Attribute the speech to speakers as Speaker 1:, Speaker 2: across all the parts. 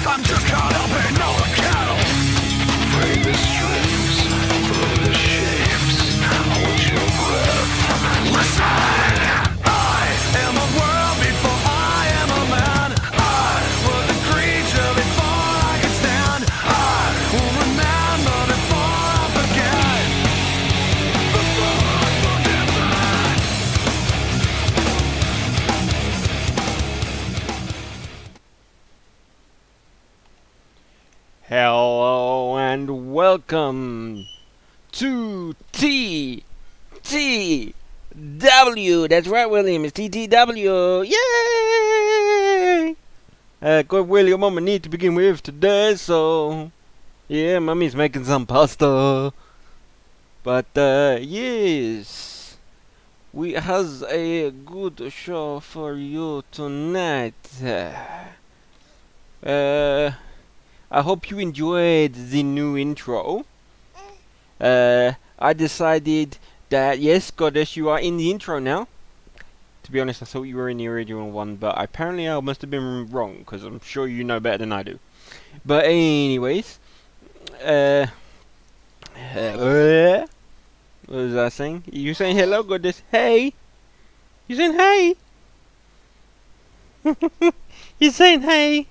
Speaker 1: I'm just caught up in all the cattle. Free the strings, through the shapes, hold your breath. Listen! I am a world before I am a man. I was a creature before I could stand. I will remember before I forget. Before I forget that.
Speaker 2: Hello and welcome to TTW. That's right, William. It's TTW. Yay! Good William on my knee to begin with today, so yeah, Mummy's making some pasta. But yes, we has a good show for you tonight. I hope you enjoyed the new intro. I decided that, yes, Goddess, you are in the intro now. To be honest, I thought you were in the original one, but apparently I must have been wrong, because I'm sure you know better than I do. But anyways, what was I saying? You saying hello, Goddess? Hey! You saying hey? You saying hey?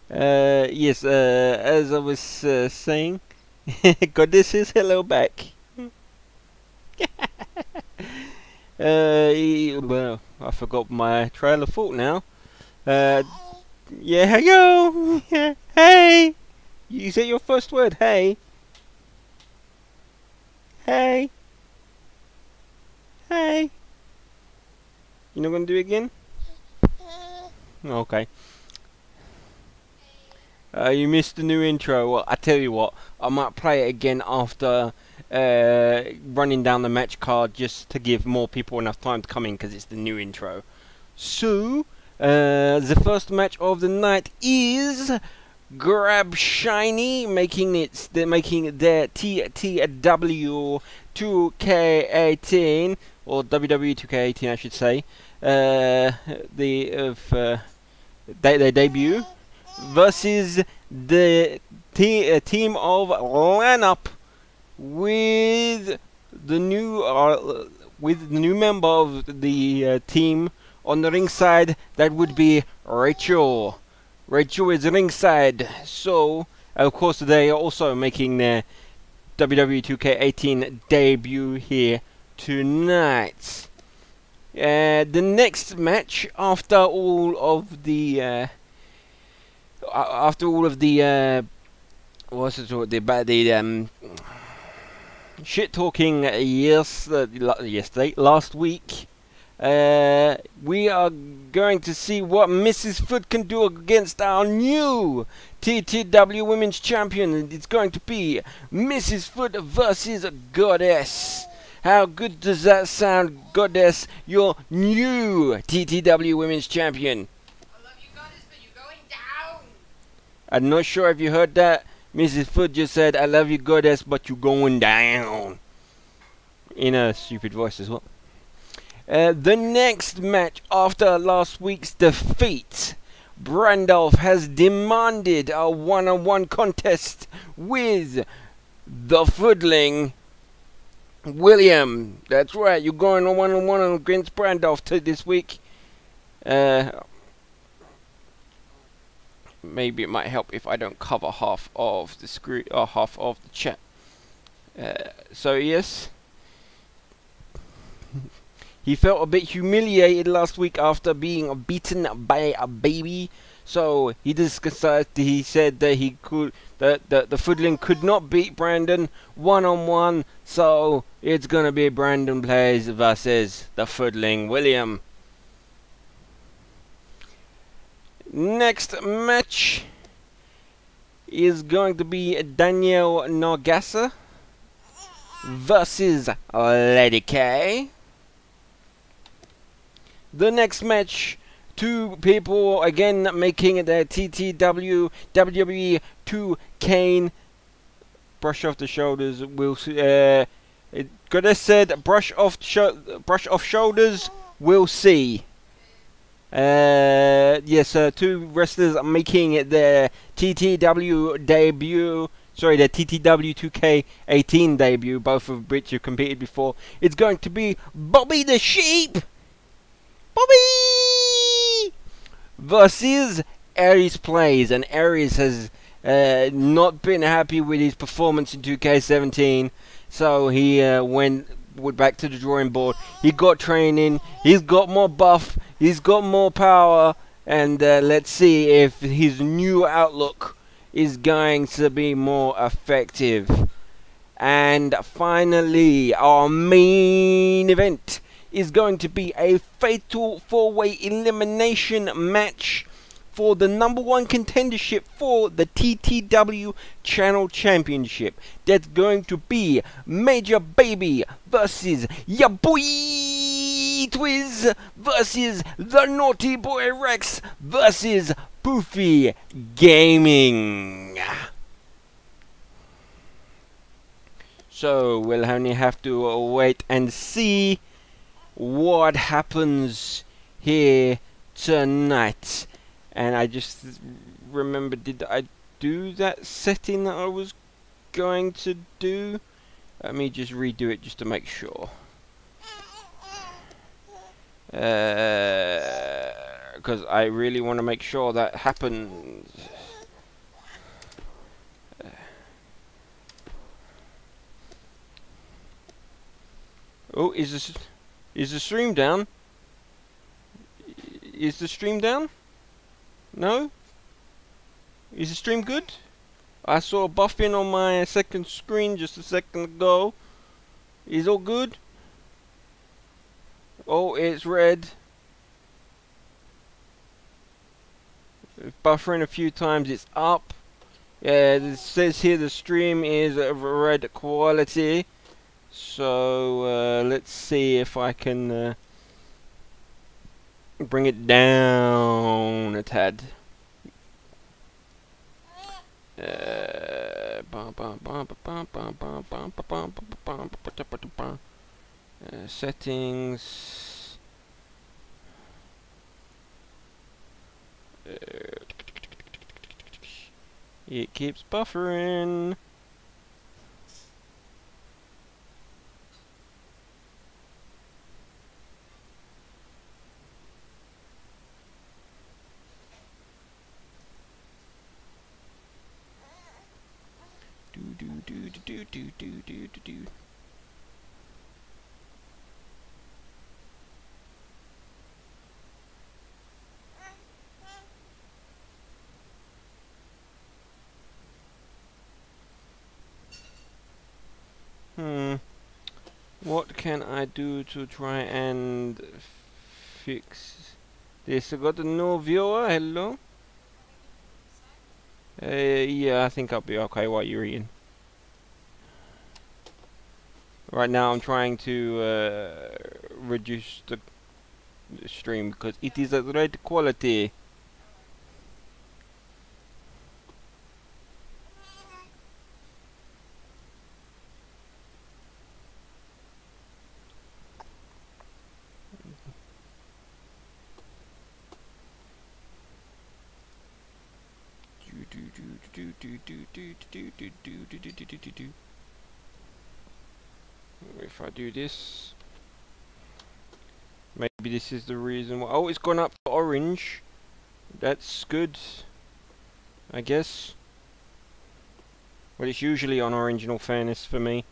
Speaker 2: Yes, as I was saying, Goddess says hello back. Well, I forgot my trail of thought now. Yeah, hello! Yeah, hey! You say your first word, hey? Hey! Hey! You're not gonna do it again? Okay. You missed the new intro. Well, I tell you what, I might play it again after running down the match card, just to give more people enough time to come in, because it's the new intro. So, the first match of the night is Grab Shiny making their TTW 2k18, or wwe2k18 I should say, their debut, versus the team of Lineup with the new member of the team on the ringside. That would be Rachel. Rachel is ringside. So of course they are also making their wwe2k18 debut here tonight. The next match after all of the shit talking last week, we are going to see what Mrs. Foot can do against our new TTW Women's Champion. And it's going to be Mrs. Foot versus Goddess. How good does that sound, Goddess? Your new TTW Women's Champion. I'm not sure if you heard that. Mrs. Foot just said, "I love you, Goddess, but you going down." In a stupid voice as well. The next match after last week's defeat, Brandolph has demanded a one-on-one contest with the Foodling William. That's right, you're going on one-on-one against Brandolph this week. Maybe it might help if I don't cover half of the screen or half of the chat. So yes, he felt a bit humiliated last week after being beaten by a baby. So he decided. He said that the Foodling could not beat Brandon one-on-one. So it's gonna be Brandon plays versus the Foodling William. Next match is going to be Danielle Nargasa versus Lady K. The next match, two people again making their TTW wwe2k18 brush off the shoulders. We'll Goddess said brush off shoulders. We'll see. Yes, two wrestlers are making their TTW debut. Sorry, their TTW 2K18 debut, both of which have competed before. It's going to be Bobby the Sheep! Bobby! Versus Aries Plays, and Aries has not been happy with his performance in 2K17, so he went back to the drawing board. He got training, he's got more buff, he's got more power, and let's see if his new outlook is going to be more effective. And finally, our main event is going to be a fatal 4-way elimination match for the #1 contendership for the TTW Channel Championship. That's going to be Major Baby versus ya boy Twiz versus the Naughty Boy Rex versus Poofy Gaming. So we'll only have to wait and see what happens here tonight. And I just remember, did I do that setting that I was going to do? Let me just redo it just to make sure. Because I really want to make sure that happens. Oh, is the stream down? Is the stream down? No? Is the stream good? I saw buffing on my second screen just a second ago. Is all good? Oh, it's red. Buffering a few times, it's up. Yeah, it says here the stream is of red quality. So let's see if I can bring it down a tad. Settings. It keeps buffering. Do. What can I do to try and fix this? I got a new viewer. Hello. Yeah, I think I'll be okay while you're eating. Right now I'm trying to reduce the stream because it is at red quality. If I do this, maybe this is the reason why. Oh, it's gone up to orange. That's good, I guess. Well, it's usually on orange in all fairness for me.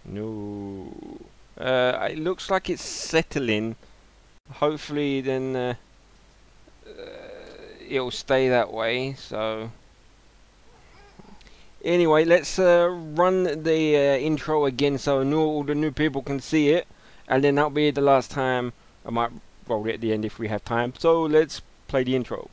Speaker 2: No. It looks like it's settling. Hopefully then it'll stay that way. So anyway, let's run the intro again so all the new people can see it, and then that'll be the last time. I might roll it at the end if we have time. So let's play the intro.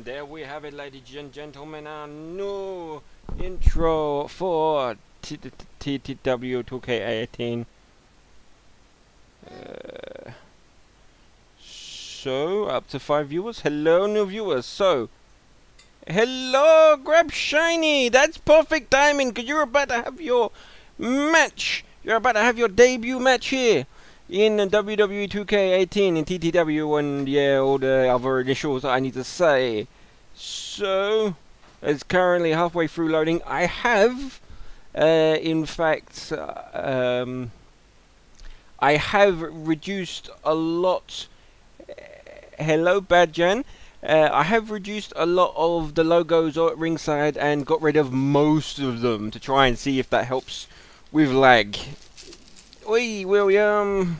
Speaker 2: And there we have it, ladies and gentlemen, our new intro for TTW 2K18. So, up to 5 viewers. Hello, new viewers. So, hello, Grab Shiny. That's perfect timing because you're about to have your match. You're about to have your debut match here in wwe2k18 in TTW, and yeah, all the other initials I need to say. So, it's currently halfway through loading. I have, in fact, I have reduced a lot. Hello, Badjan. I have reduced a lot of the logos at ringside and got rid of most of them to try and see if that helps with lag. Oi, William.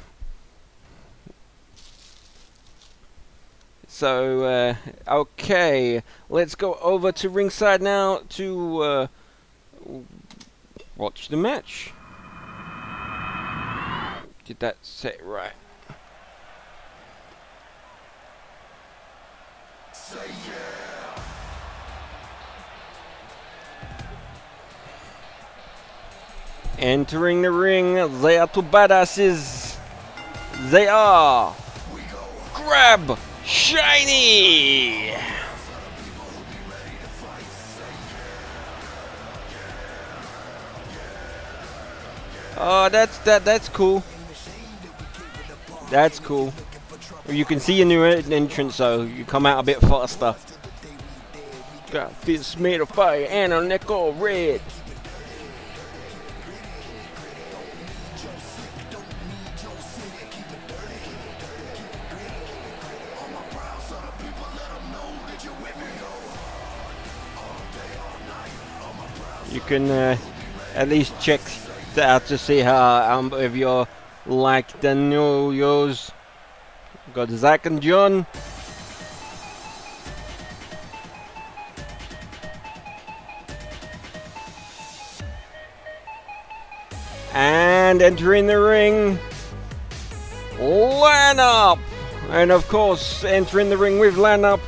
Speaker 2: So, okay, let's go over to ringside now to watch the match. Did that set it right? Say yeah. Entering the ring, they are two badasses. They are Grab Shiny. Oh, that's cool. That's cool. You can see a new entrance, so you come out a bit faster. Got fists made of fire and a neck all red. You can at least check that out to see how if you're like the new yours. Got Zach and John. And entering the ring, Line Up. And of course, entering the ring with Line Up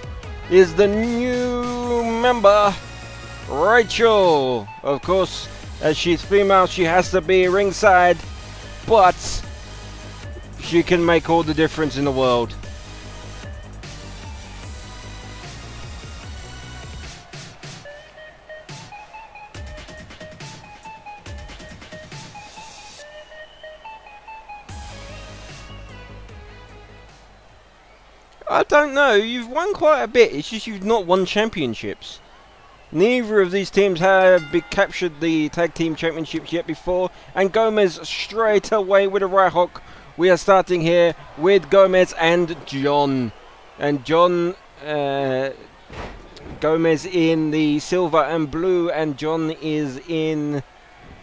Speaker 2: is the new member, Rachel. Of course, as she's female, she has to be ringside, but she can make all the difference in the world. I don't know, you've won quite a bit, it's just you've not won championships. Neither of these teams have captured the tag team championships yet before, and Gomez straight away with a right hook. We are starting here with Gomez and John. And John, Gomez in the silver and blue, and John is in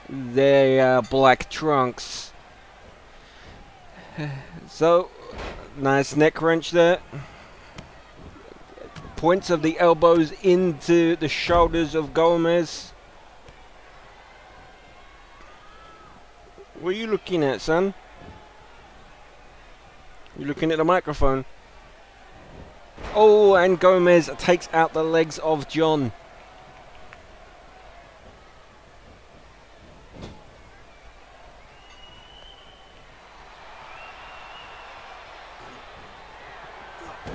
Speaker 2: the black trunks. So, nice neck wrench there. Points of the elbows into the shoulders of Gomez. What are you looking at, son? You're looking at the microphone. Oh, and Gomez takes out the legs of John.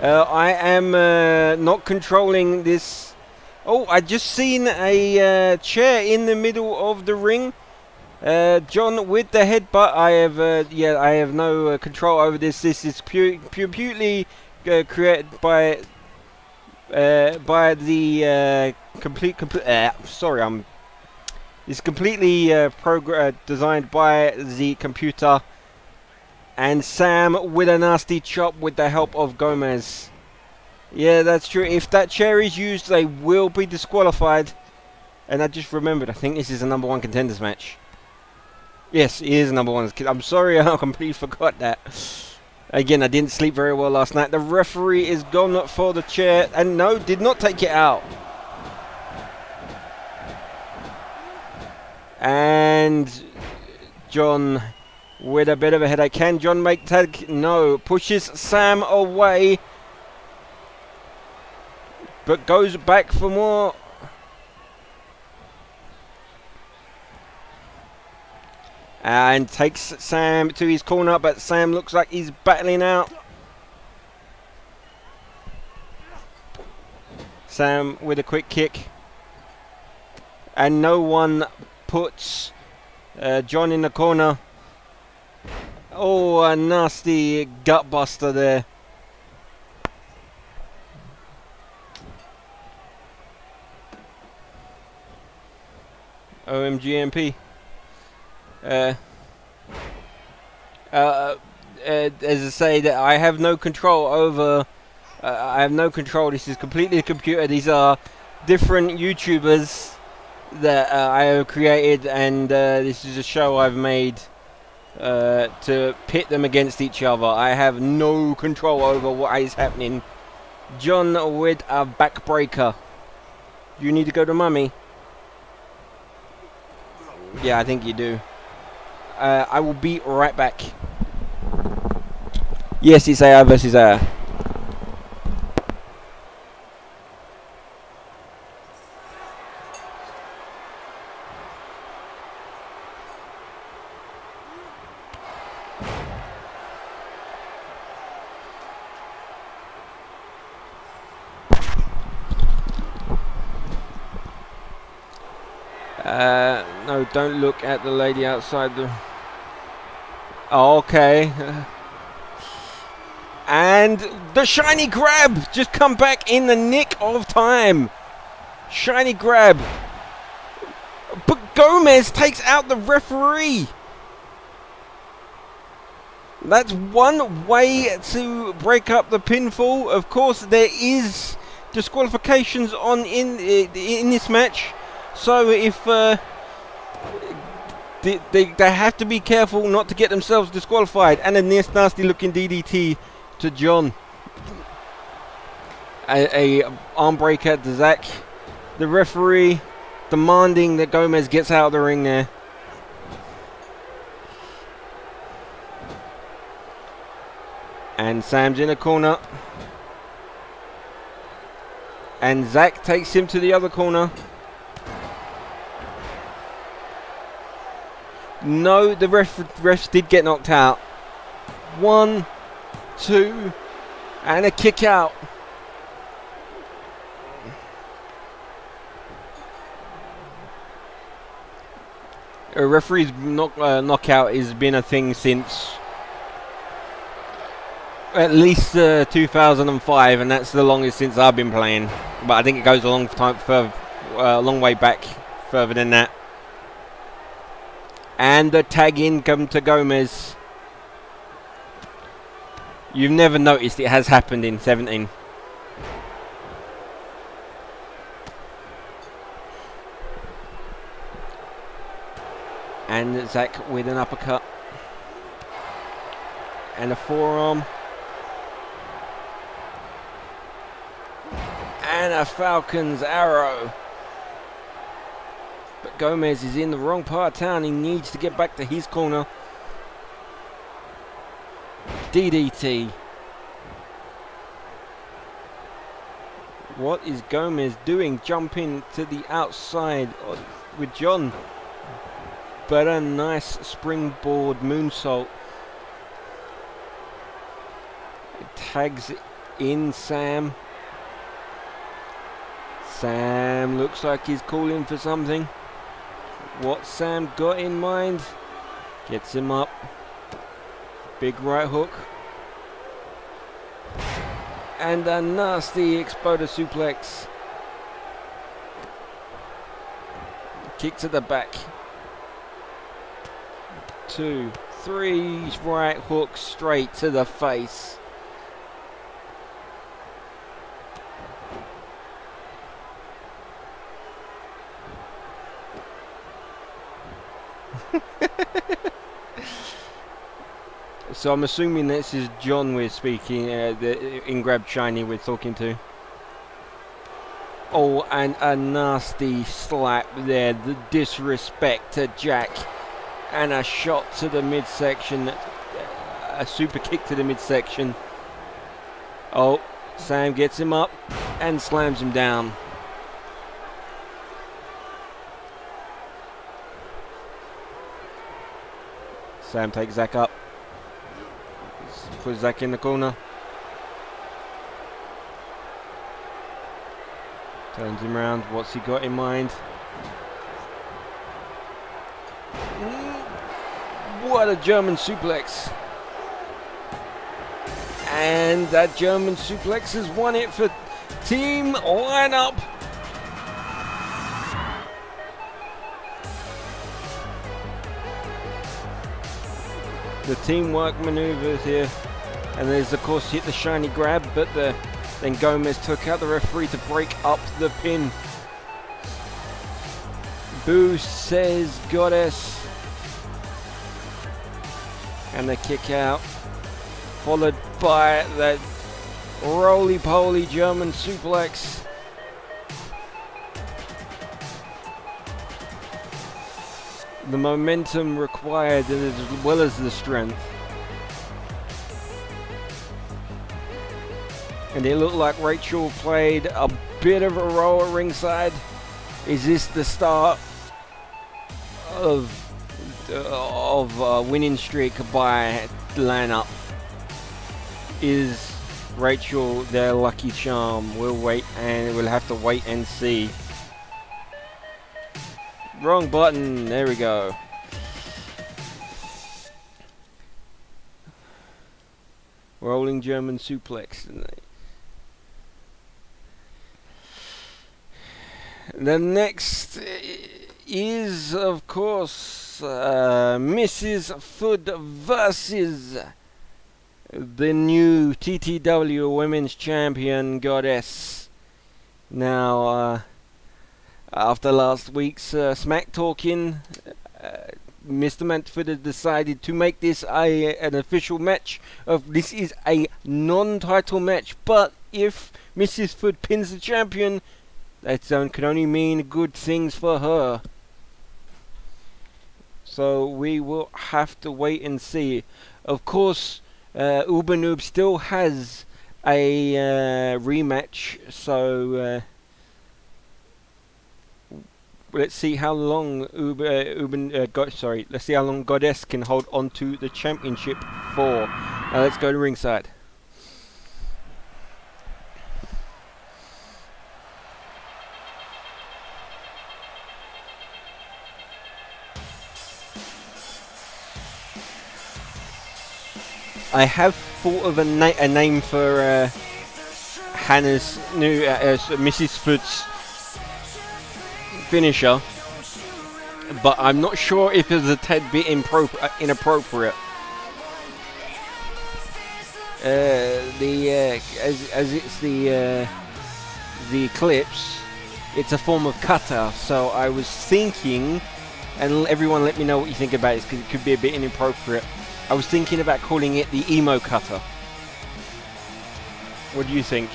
Speaker 2: I am not controlling this. Oh, I just seen a chair in the middle of the ring. John with the headbutt. I have yeah, I have no control over this. This is purely created by the sorry, it's completely designed by the computer. And Sam with a nasty chop with the help of Gomez. Yeah, that's true. If that chair is used, they will be disqualified. And I just remembered, I think this is a #1 Contenders match. Yes, it is a #1. I'm sorry, I completely forgot that. Again, I didn't sleep very well last night. The referee is gone for the chair. And no, did not take it out. And John with a bit of a headache. Can John make tag? No. Pushes Sam away. but goes back for more. And takes Sam to his corner, but Sam looks like he's battling out. Sam with a quick kick. And no one puts John in the corner. Oh, a nasty gut buster there. OMGMP. As I say, that I have no control over. I have no control. This is completely a computer. These are different YouTubers that I have created, and this is a show I've made to pit them against each other. I have no control over what is happening. John with a backbreaker. You need to go to mummy. Yeah, I think you do. I will be right back. Yes, it's AR versus AR. No, don't look at the lady outside the... Oh, okay. And the shiny grab just come back in the nick of time. Shiny grab. But Gomez takes out the referee. That's one way to break up the pinfall. Of course, there is disqualifications on in this match. So if they have to be careful not to get themselves disqualified. And a nasty looking DDT to John. A arm breaker to Zach. The referee demanding that Gomez gets out of the ring there. And Sam's in a corner. And Zach takes him to the other corner. No, the refs did get knocked out. 1, 2, and a kick out. A referee's knockout has been a thing since at least 2005, and that's the longest since I've been playing. But I think it goes a long time further, a long way back, further than that. And the tag in come to Gomez. You've never noticed it has happened in 17. And Zach with an uppercut. And a forearm. And a Falcon's arrow. But Gomez is in the wrong part of town. He needs to get back to his corner. DDT. What is Gomez doing? Jumping to the outside with John. But a nice springboard moonsault. It tags in Sam. Sam looks like he's calling for something. What Sam got in mind? Gets him up. Big right hook. And a nasty exploder suplex. Kick to the back. 2, 3, right hook straight to the face. So I'm assuming this is John we're speaking, in Grab Shiny we're talking to. Oh, and a nasty slap there, the disrespect to Jack. And a shot to the midsection, a super kick to the midsection. Oh, Sam gets him up and slams him down. Sam takes Zach up. Puts Zach in the corner. Turns him around. What's he got in mind? What a German suplex. And that German suplex has won it for Team Lineup. The teamwork maneuvers here. And there's of course hit the shiny grab, but then Gomez took out the referee to break up the pin. Boo says Goddess. And the kick out, followed by that roly-poly German suplex. The momentum required as well as the strength. And it looked like Rachel played a bit of a role at ringside. Is this the start of winning streak by Lineup? Is Rachel their lucky charm? We'll have to wait and see. Wrong button, there we go. Rolling German suplex. The next is, of course, Mrs. Food versus the new TTW Women's Champion Goddess. Now, after last week's smack talking, Mr. Mantford has decided to make this an official match. This is a non-title match, but if Mrs. Food pins the champion, that can only mean good things for her. So we will have to wait and see. Of course, Uber still has a rematch, so let's see how long let's see how long Goddess can hold on to the championship for. Now let's go to ringside. I have thought of a name for Hannah's new Mrs. Food's finisher, but I'm not sure if it's a tad bit inappropriate. As it's the Eclipse, it's a form of cutter. So I was thinking, and everyone let me know what you think about it, because it could be a bit inappropriate. I was thinking about calling it the emo cutter. What do you think,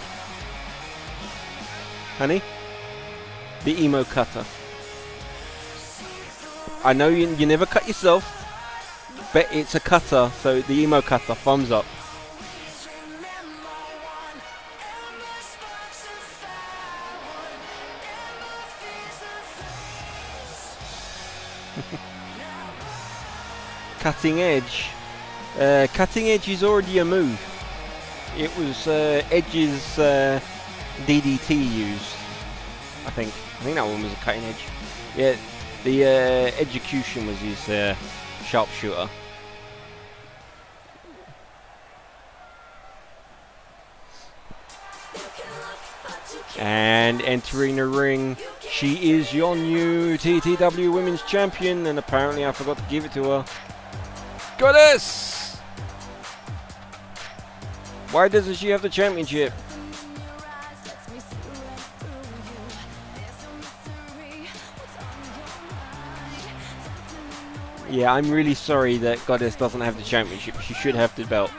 Speaker 2: honey? The emo cutter. I know you never cut yourself, but it's a cutter, so the emo cutter, thumbs up. Cutting edge. Cutting edge is already a move. It was Edge's DDT used. I think that one was a cutting edge. Yeah, the execution was his sharpshooter. And entering the ring, she is your new TTW Women's Champion, and apparently I forgot to give it to her. Goddess! Why doesn't she have the championship? Yeah, I'm really sorry that Goddess doesn't have the championship. She should have the belt.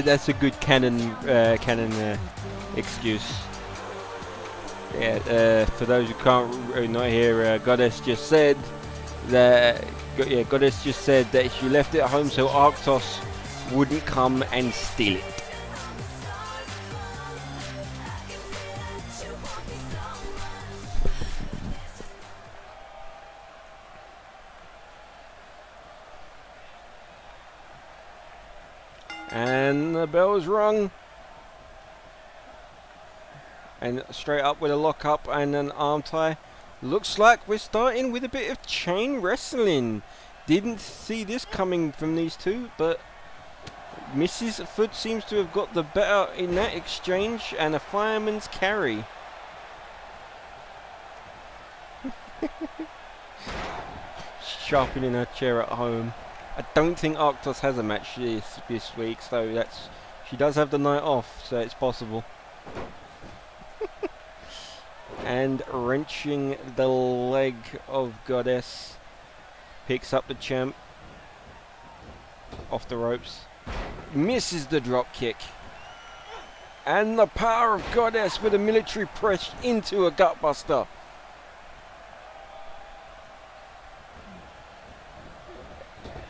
Speaker 2: That's a good canon excuse. Yeah, for those who can't not hear, Goddess just said that. Yeah, Goddess just said that she left it at home so Arctos wouldn't come and steal it. And the bell's rung. And straight up with a lock up and an arm tie. Looks like we're starting with a bit of chain wrestling. Didn't see this coming from these two, but Mrs. Foot seems to have got the better in that exchange, and a fireman's carry. Sharpening her chair at home. I don't think Arctos has a match this week, so that's she does have the night off, so it's possible. And wrenching the leg of Goddess, picks up the champ off the ropes, misses the drop kick, and the power of Goddess with a military press into a gutbuster.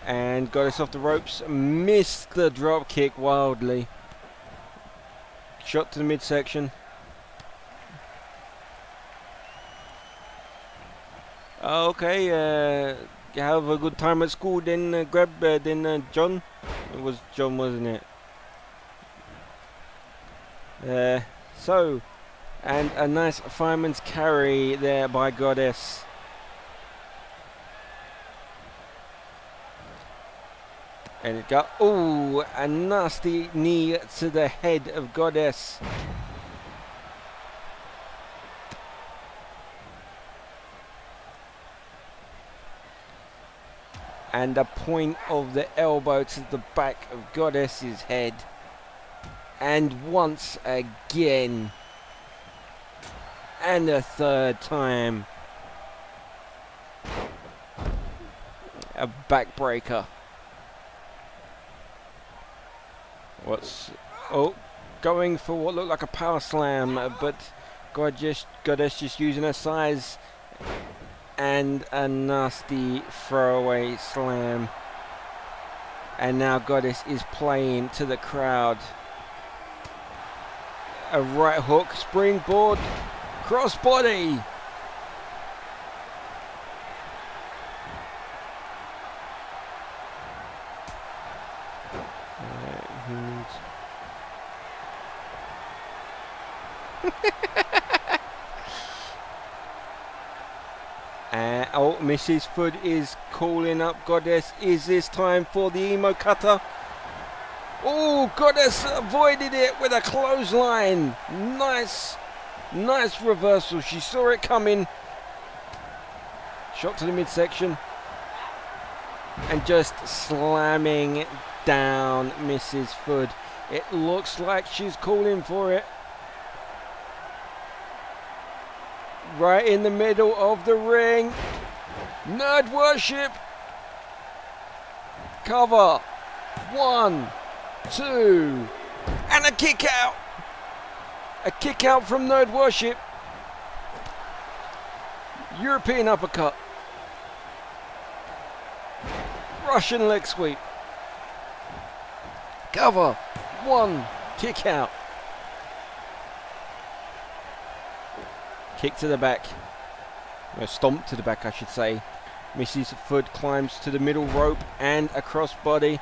Speaker 2: And Goddess off the ropes, missed the drop kick wildly. Shot to the midsection. Okay, have a good time at school then, John. It was John, wasn't it? So, and a nice fireman's carry there by Goddess. And it got, ooh, a nasty knee to the head of Goddess. And a point of the elbow to the back of Goddess's head. And once again. And a third time. A backbreaker. Going for what looked like a power slam, but Goddess just using her size. And a nasty throwaway slam. And now Goddess is playing to the crowd. A right hook, springboard, crossbody. Mrs. Foot is calling up Goddess. Is this time for the emo cutter? Oh, Goddess avoided it with a clothesline. Nice reversal. She saw it coming. Shot to the midsection. And just slamming down Mrs. Foot. It looks like she's calling for it. Right in the middle of the ring. Nerd worship. Cover. 1, 2. And a kick out. A kick out from Nerd worship. European uppercut. Russian leg sweep. Cover. 1. Kick out. Kick to the back. Stomp to the back, I should say. Mrs. Foot climbs to the middle rope and a crossbody.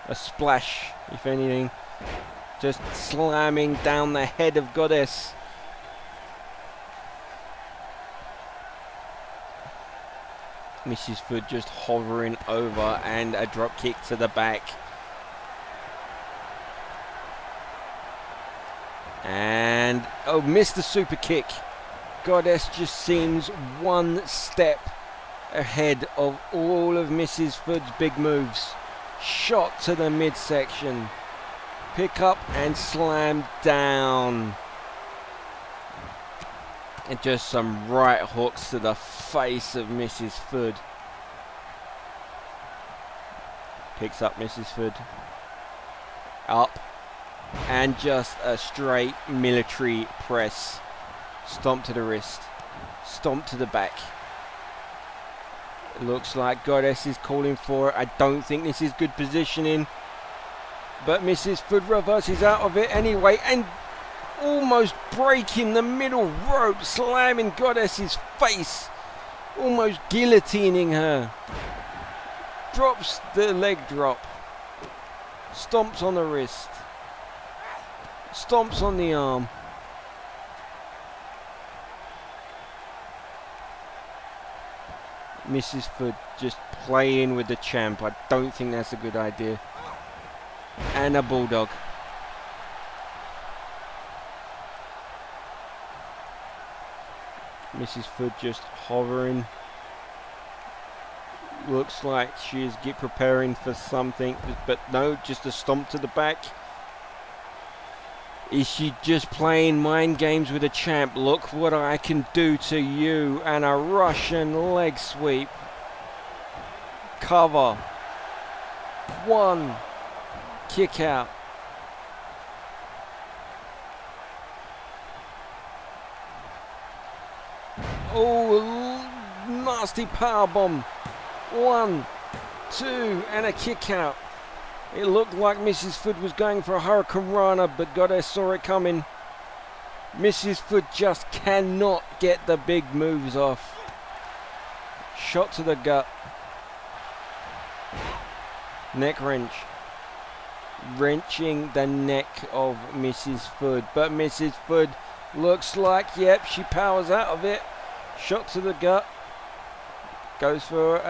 Speaker 2: A splash, if anything. Just slamming down the head of Goddess. Mrs. Foot just hovering over and a drop kick to the back. And, oh, missed the super kick. Goddess just seems one step ahead of all of Mrs. Foot's big moves. Shot to the midsection. Pick up and slam down. And just some right hooks to the face of Mrs. Foot. Picks up Mrs. Foot. Up. And just a straight military press. Stomp to the wrist. Stomp to the back. It looks like Goddess is calling for it. I don't think this is good positioning. But Mrs. Food reverses out of it anyway. And almost breaking the middle rope. Slamming Goddess's face. Almost guillotining her. Drops the leg drop. Stomps on the wrist. Stomps on the arm. Mrs. Food just playing with the champ. I don't think that's a good idea. And a bulldog. Mrs. Food just hovering. Looks like she's preparing for something, but no, just a stomp to the back. Is she just playing mind games with a champ? Look what I can do to you. And a Russian leg sweep. Cover. 1. Kick out. Oh, nasty powerbomb. 1, 2, and a kick out. It looked like Mrs. Food was going for a Hurricane Rana, but Goddess saw it coming. Mrs. Food just cannot get the big moves off. Shot to the gut. Neck wrench. Wrenching the neck of Mrs. Food. But Mrs. Food looks like, yep, she powers out of it. Shot to the gut. Goes for,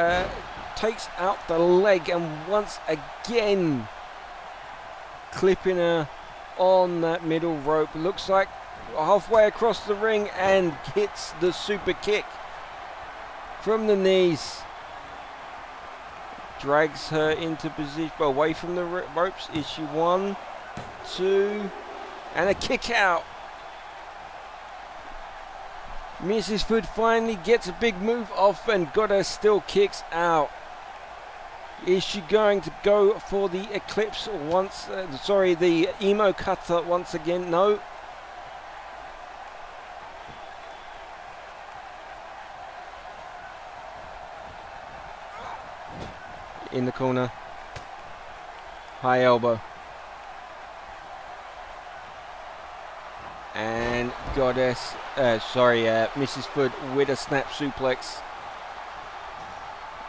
Speaker 2: takes out the leg, and once again clipping her on that middle rope. Looks like halfway across the ring and hits the super kick from the knees. Drags her into position, away from the ropes. Is she 1, 2, and a kick out. Mrs. Food finally gets a big move off, and Goddess still kicks out. Is she going to go for the Eclipse once? Sorry, the emo cutter once again? No. In the corner. High elbow. And Goddess, Mrs. Food with a snap suplex.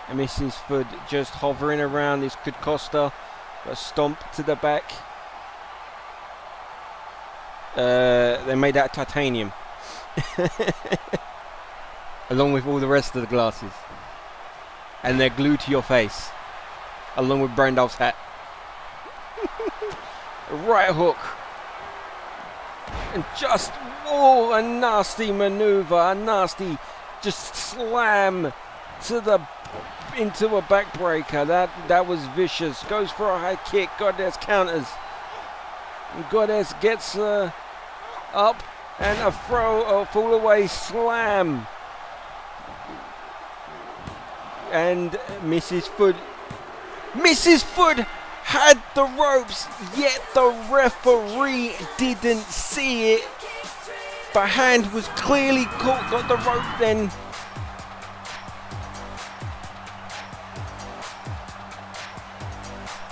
Speaker 2: And Mrs. Food just hovering around. This could cost her a stomp to the back. They made that titanium. Along with all the rest of the glasses. And they're glued to your face. Along with Brandalf's hat. Right hook. And just, oh, a nasty maneuver. A nasty just slam to the into a backbreaker. That was vicious. Goes for a high kick. Goddess counters. And Goddess gets up and a fall away slam. And Mrs. Food had the ropes, yet the referee didn't see it. The hand was clearly caught, got the rope then.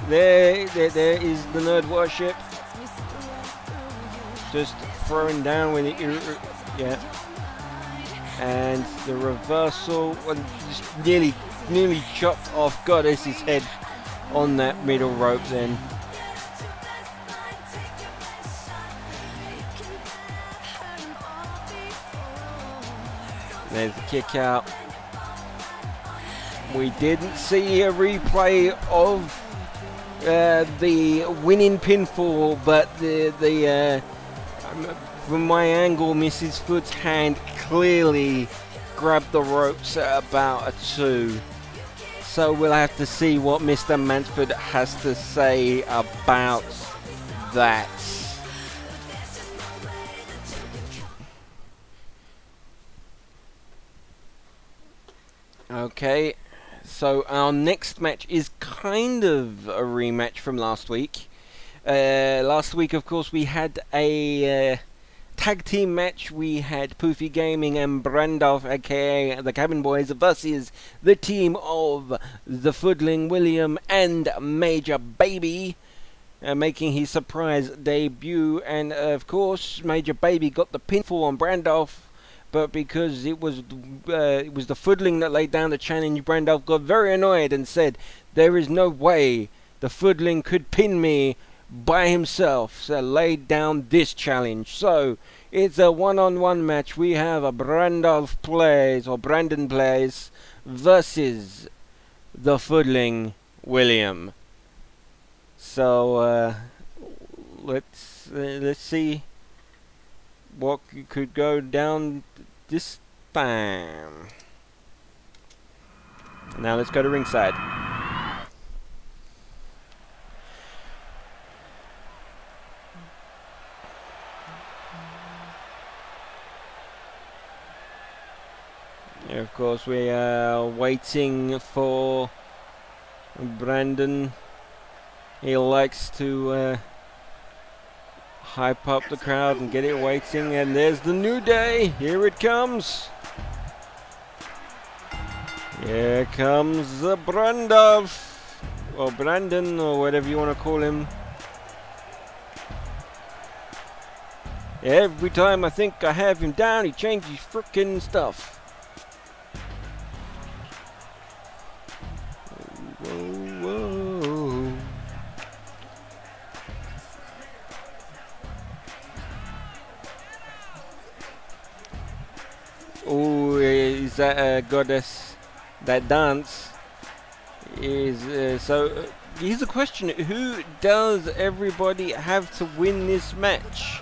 Speaker 2: There is the nerd worship. Just throwing down with it, yeah. And the reversal, just nearly chopped off Goddess's head on that middle rope then. There's the kick out. We didn't see a replay of the winning pinfall, but from my angle, Mrs. Foot's hand clearly grabbed the ropes at about a 2. So we'll have to see what Mr. Mansford has to say about that. Okay, so our next match is kind of a rematch from last week. Last week, of course, we had a tag team match, we had Poofy Gaming and Brandolph, aka the Cabin Boys, versus the team of the Foodling William and Major Baby, making his surprise debut. And of course, Major Baby got the pinfall on Brandolph, but because it was the Foodling that laid down the challenge, Brandolph got very annoyed and said, "There is no way the Foodling could pin me by himself," so laid down this challenge. So it's a one-on-one match. We have a Brandon plays versus the Foodling William. So let's see what could go down this time. Now let's go to ringside. Of course, we are waiting for Brandon. He likes to hype up the crowd and get it waiting. And there's the New Day. Here it comes. Here comes the Brandolph, or Brandon, or whatever you want to call him. Every time I think I have him down, he changes frickin' stuff. Whoa. Oh, is that a goddess? That dance is so. Here's a question: who does everybody have to win this match?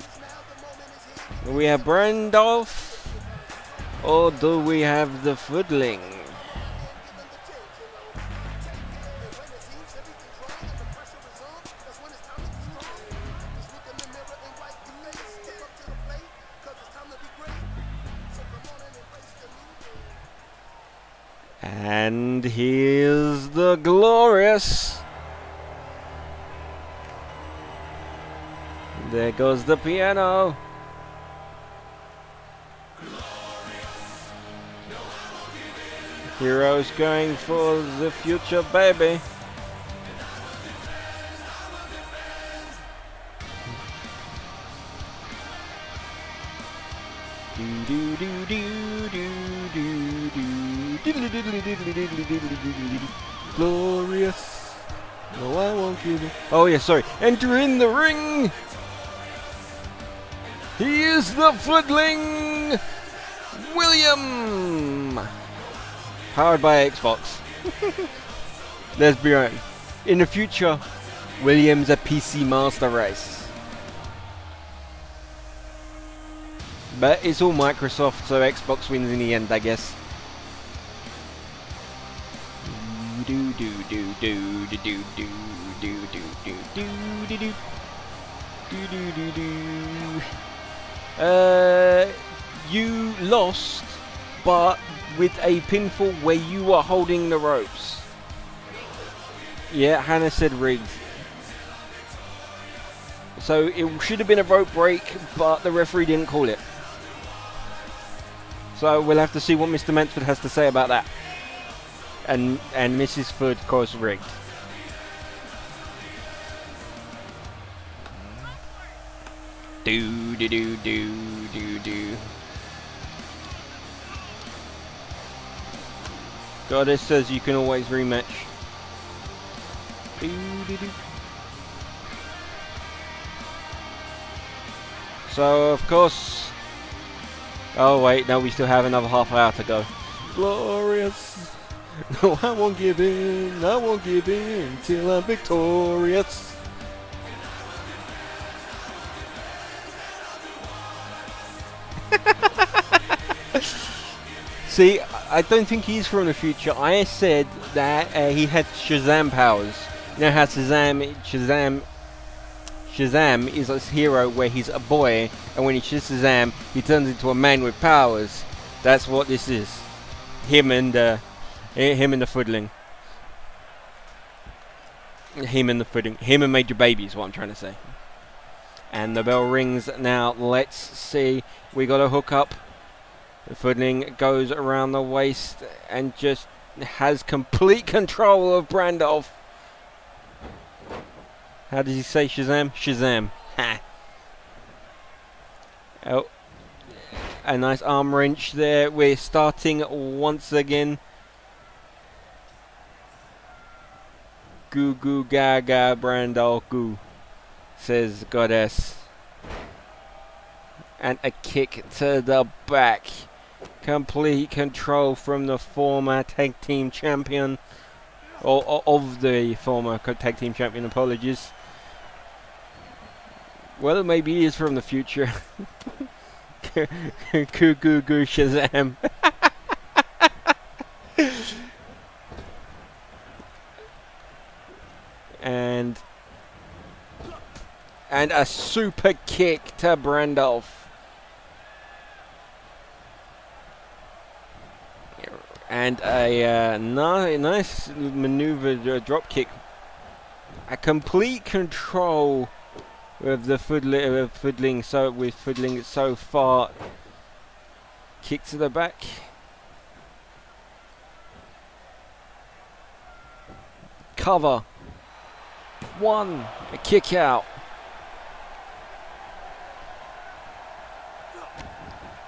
Speaker 2: Do we have Brandolph, or do we have the Foodling? And here's the Glorious. There goes the piano. Heroes going for the future, baby. Glorious. No, I won't give it. Oh yeah, sorry. Enter in the ring. He is the Foodling William. Powered by Xbox. Let's be honest. In the future, William's a PC Master Race. But it's all Microsoft, so Xbox wins in the end, I guess. You lost, but with a pinfall where you were holding the ropes. Yeah, Hannah said rigged. So it should have been a rope break, but the referee didn't call it. So we'll have to see what Mr. Mansford has to say about that. And Mrs. Food, of course, rigged. Do. Goddess says you can always rematch. So, of course... Oh wait, no, we still have another half hour to go. Glorious! No, I won't give in till I'm victorious. See, I don't think he's from the future. I said that he had Shazam powers. You know how Shazam is a hero where he's a boy, and when he shoots Shazam, he turns into a man with powers. That's what this is. Him and the Foodling. Him and Major Baby is what I'm trying to say. And the bell rings now. Let's see. We got a hook up. The Foodling goes around the waist and just has complete control of Brandolph. How does he say Shazam? Shazam. Ha. Oh. A nice arm wrench there. We're starting once again. Goo goo gaga Brandolph goo, says Goddess. And a kick to the back. Complete control from the former tag team champion. Or of the former tag team champion, apologies. Well, maybe he is from the future. Goo goo goo Shazam. And a super kick to Brandolph. And a nice maneuver, drop kick. A complete control with the Foodling so far. Kick to the back. Cover. One. A kick out.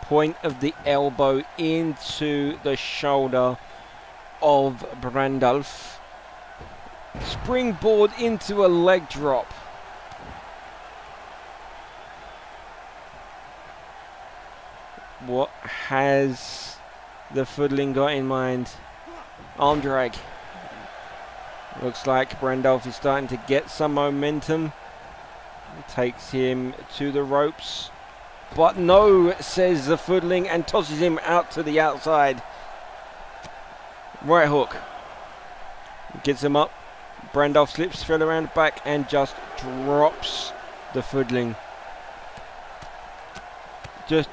Speaker 2: Point of the elbow into the shoulder of Brandolph. Springboard into a leg drop. What has the Foodling got in mind? Arm drag. Looks like Brandolph is starting to get some momentum. Takes him to the ropes. But no, says the Foodling, and tosses him out to the outside. Right hook. Gets him up. Brandolph slips, fell around the back, and just drops the Foodling. Just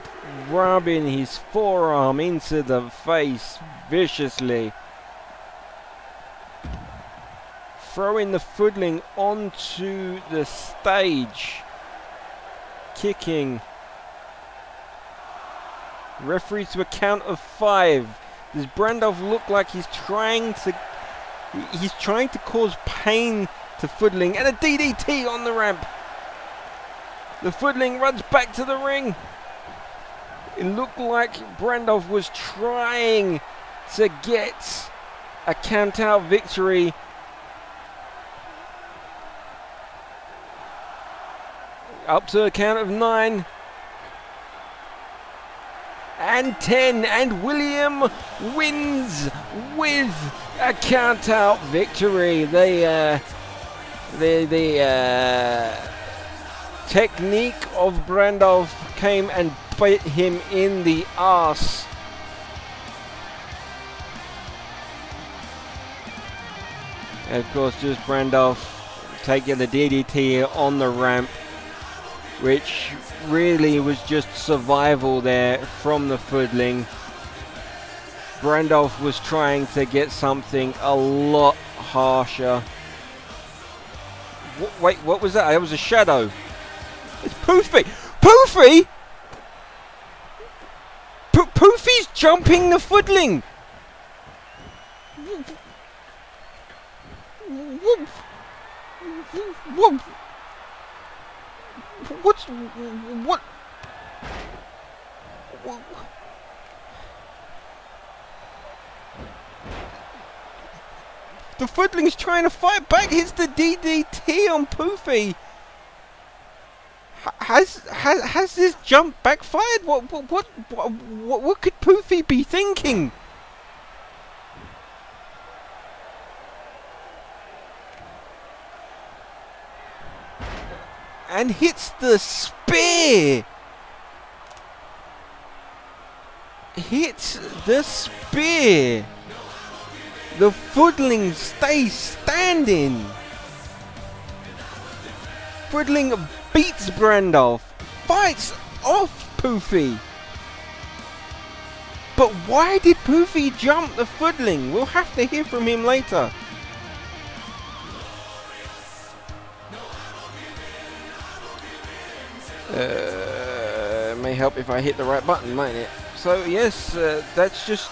Speaker 2: rubbing his forearm into the face viciously. Throwing the Foodling onto the stage. Kicking. Referee to a count of 5. Does Brandolph look like he's trying to cause pain to Foodling, and a DDT on the ramp. The Foodling runs back to the ring. It looked like Brandolph was trying to get a count out victory. Up to a count of 9. And 10, and William wins with a count out victory. The technique of Brandolph came and bit him in the arse. And of course, just Brandolph taking the DDT on the ramp, which really was just survival there from the Foodling. Brandolph was trying to get something a lot harsher. Wait, what was that? That was a shadow. It's Poofy! Poofy! Poofy's jumping the Foodling! What? The Foodling's trying to fight back. Hits the DDT on Poofy. Has this jump backfired? What could Poofy be thinking? And hits the spear. Hits the spear. The Foodling stays standing. Foodling beats Brandolph. Fights off Poofy. But why did Poofy jump the Foodling? We'll have to hear from him later. May help if I hit the right button, mightn't it? So yes, that's just.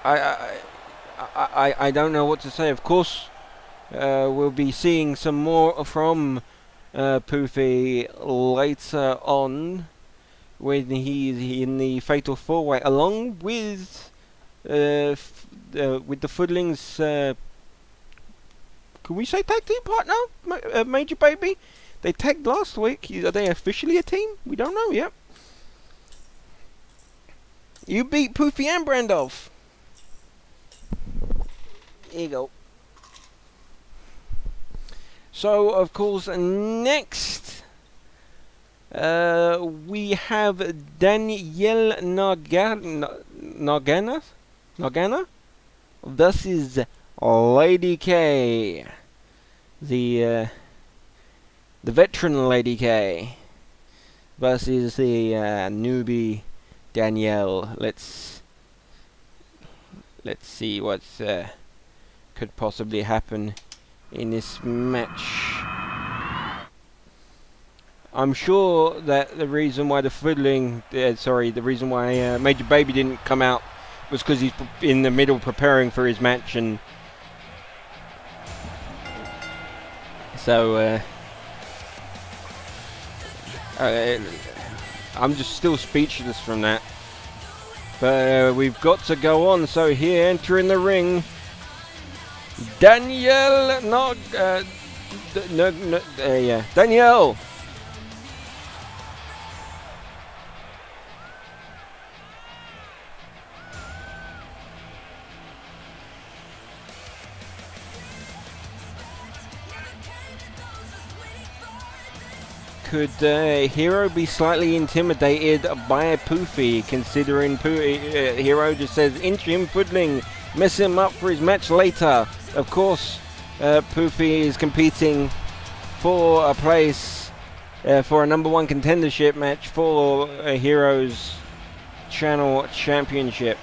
Speaker 2: I don't know what to say. Of course, we'll be seeing some more from Poofy later on when he's in the Fatal 4-Way, along with the Foodlings. Can we say tag team partner, Major Baby? They tagged last week. Are they officially a team? We don't know yet. You beat Poofy and Brandolph. Here you go. So, of course, next we have Danielle Nagana versus Lady K, the veteran Lady K versus the newbie Danielle. Let's see what could possibly happen in this match. I'm sure that the reason why the reason why Major Baby didn't come out was because he's in the middle preparing for his match, and so I'm just still speechless from that. But we've got to go on. So here, entering the ring, Danielle Danielle. Could Hero be slightly intimidated by Poofy, considering Hero just says, inch him, Foodling, mess him up for his match later. Of course, Poofy is competing for a place for a #1 contendership match for Hero's Channel Championship.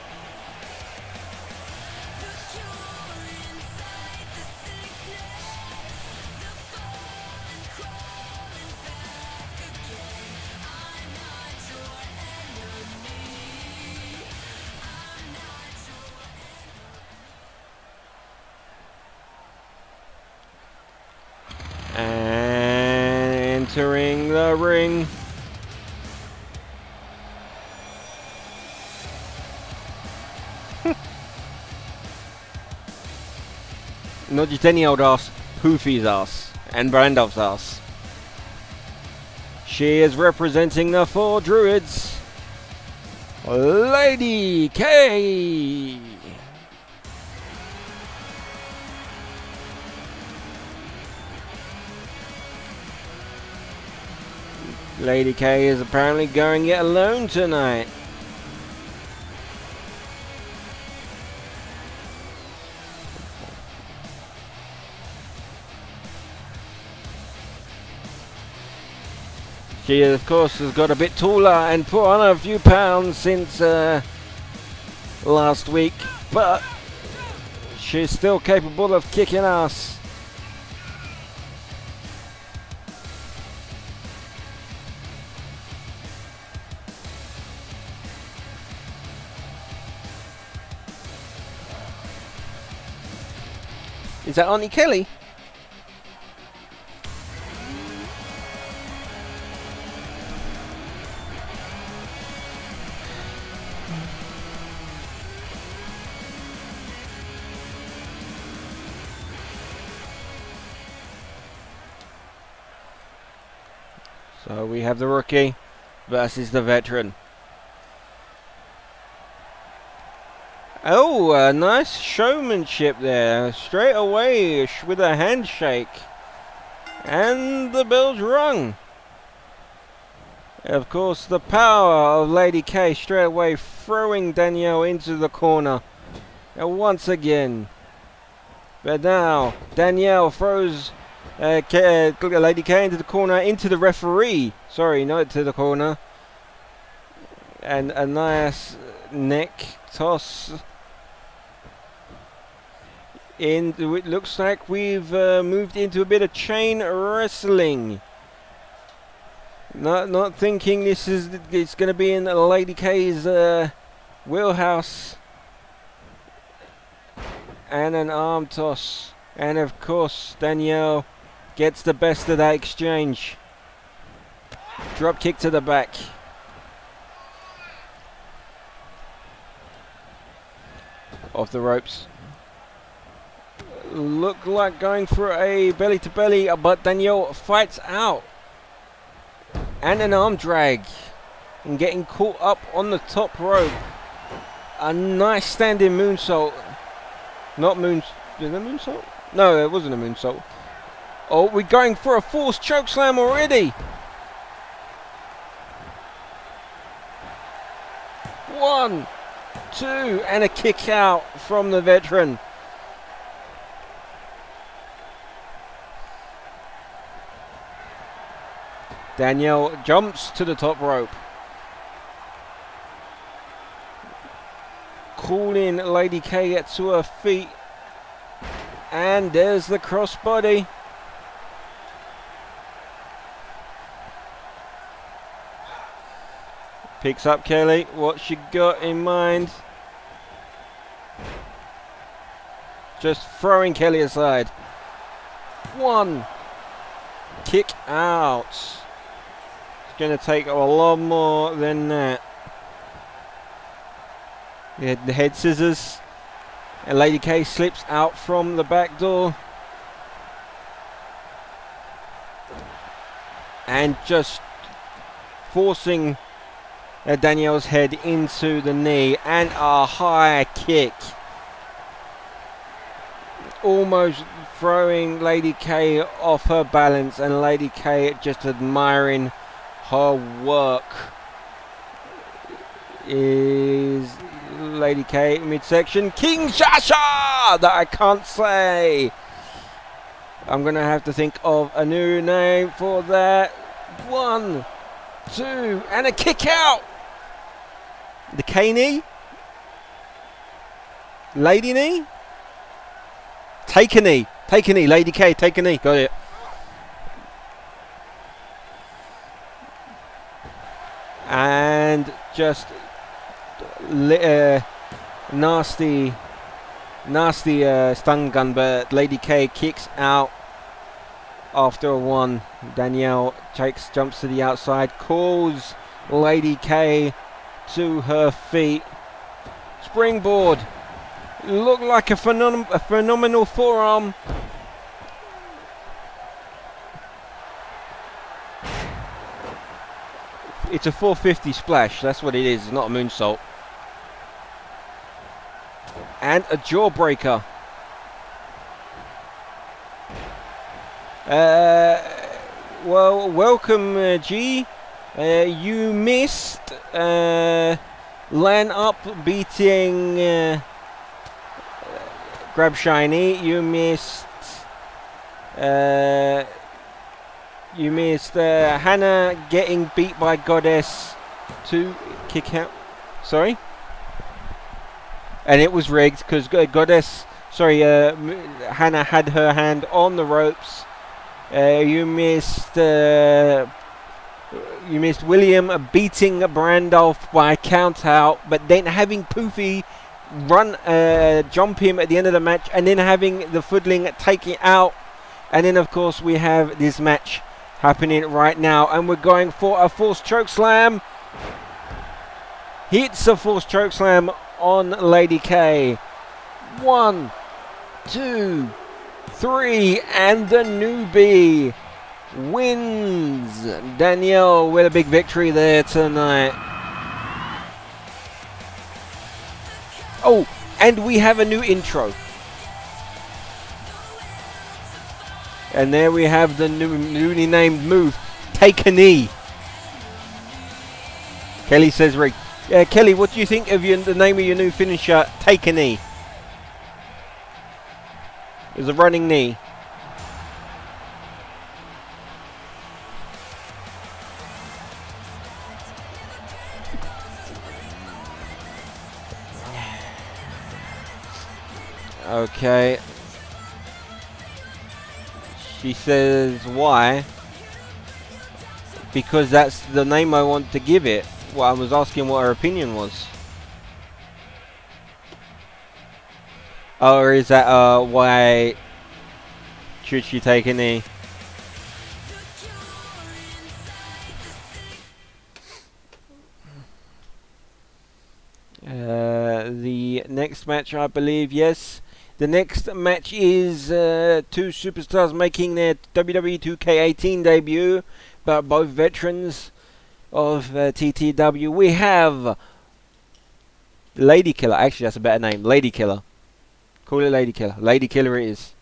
Speaker 2: Entering the ring, not just any old ass, Poofy's ass and Brandolph's ass. She is representing the 4 Druids, Lady K. Lady K is apparently going it alone tonight. She, of course, has got a bit taller and put on a few pounds since last week, but she's still capable of kicking ass. Is that Auntie Kelly? So we have the rookie versus the veteran. Oh, nice showmanship there. Straight away with a handshake. And the bell's rung. Of course, the power of Lady K straight away throwing Danielle into the corner. And once again. But now, Danielle throws Lady K into the corner, into the referee. Sorry, not to the corner. And a nice neck toss. It looks like we've moved into a bit of chain wrestling. Not thinking it's going to be in Lady K's wheelhouse. And an arm toss. And of course, Danielle gets the best of that exchange. Drop kick to the back. Off the ropes. Look like going for a belly to belly, but Danielle fights out. And an arm drag. And getting caught up on the top rope. A nice standing moonsault. Not moon. Is it a moonsault? No, it wasn't a moonsault. Oh, we're going for a forced chokeslam already. 1, 2, and a kick out from the veteran. Danielle jumps to the top rope. Calling Lady K to her feet. And there's the crossbody. Picks up Kelly. What she got in mind? Just throwing Kelly aside. 1. Kick out. It's going to take a lot more than that. The head scissors. And Lady K slips out from the back door. And just forcing Danielle's head into the knee. And a high kick. Almost throwing Lady K off her balance. And Lady K just admiring her work. Is Lady K midsection. King Shasha! That I can't say. I'm going to have to think of a new name for that. 1, 2, and a kick out. The K knee. Lady knee. Take a knee. Take a knee. Lady K, take a knee. Got it. And just nasty stun gun, but Lady K kicks out after a 1. Danielle jumps to the outside, calls Lady K to her feet. Springboard. Looked like a phenomenal forearm. It's a 450 splash. That's what it is. It's not a moonsault. And a jawbreaker. Well, welcome, G. You missed. Line up beating Grab Shiny. You missed. You missed Hannah getting beat by Goddess to kick out. Sorry. And it was rigged because Hannah had her hand on the ropes. You missed William beating Brandolph by count out, but then having Poofy jump him at the end of the match, and then having the Foodling take it out. And then of course we have this match happening right now, and we're going for a forced choke slam. Hits a forced choke slam on Lady K. 1, 2, 3, and the newbie wins. Danielle with a big victory there tonight. Oh, and we have a new intro. And there we have the newly named move, Take a Knee. Kelly says, Rick. Kelly, what do you think of the name of your new finisher, Take a Knee? It's a running knee. Okay, She says, why? Because that's the name I want to give it. Well, I was asking what her opinion was. Or is that why should she take a knee? The next match, I believe, yes. The next match is two superstars making their wwe 2k18 debut, but both veterans of TTW. We have Lady Killer. Actually, that's a better name. Lady Killer. Call it Lady Killer. Lady Killer it is.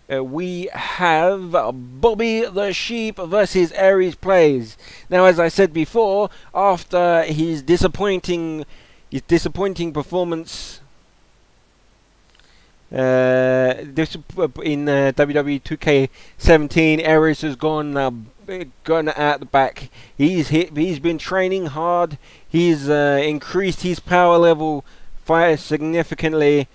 Speaker 2: We have Bobby the Sheep versus Aries Plays. Now, as I said before, after his disappointing performance in wwe 2k17, Aries has gone out the back. He's been training hard. He's increased his power level significantly.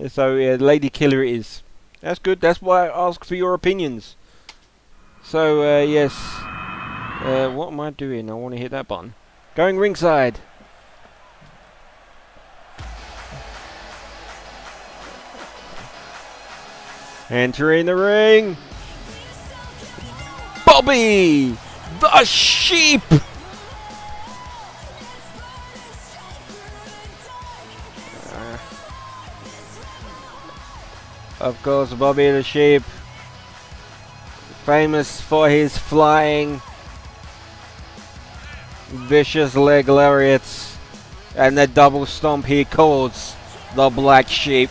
Speaker 2: So Lady Killer it is. That's good. That's why I asked for your opinions. So yes. What am I doing? I want to hit that button. Going ringside. Entering the ring. Bobby the Sheep. Of course, Bobby the Sheep, famous for his flying, vicious leg lariats, and the double stomp he calls the Black Sheep.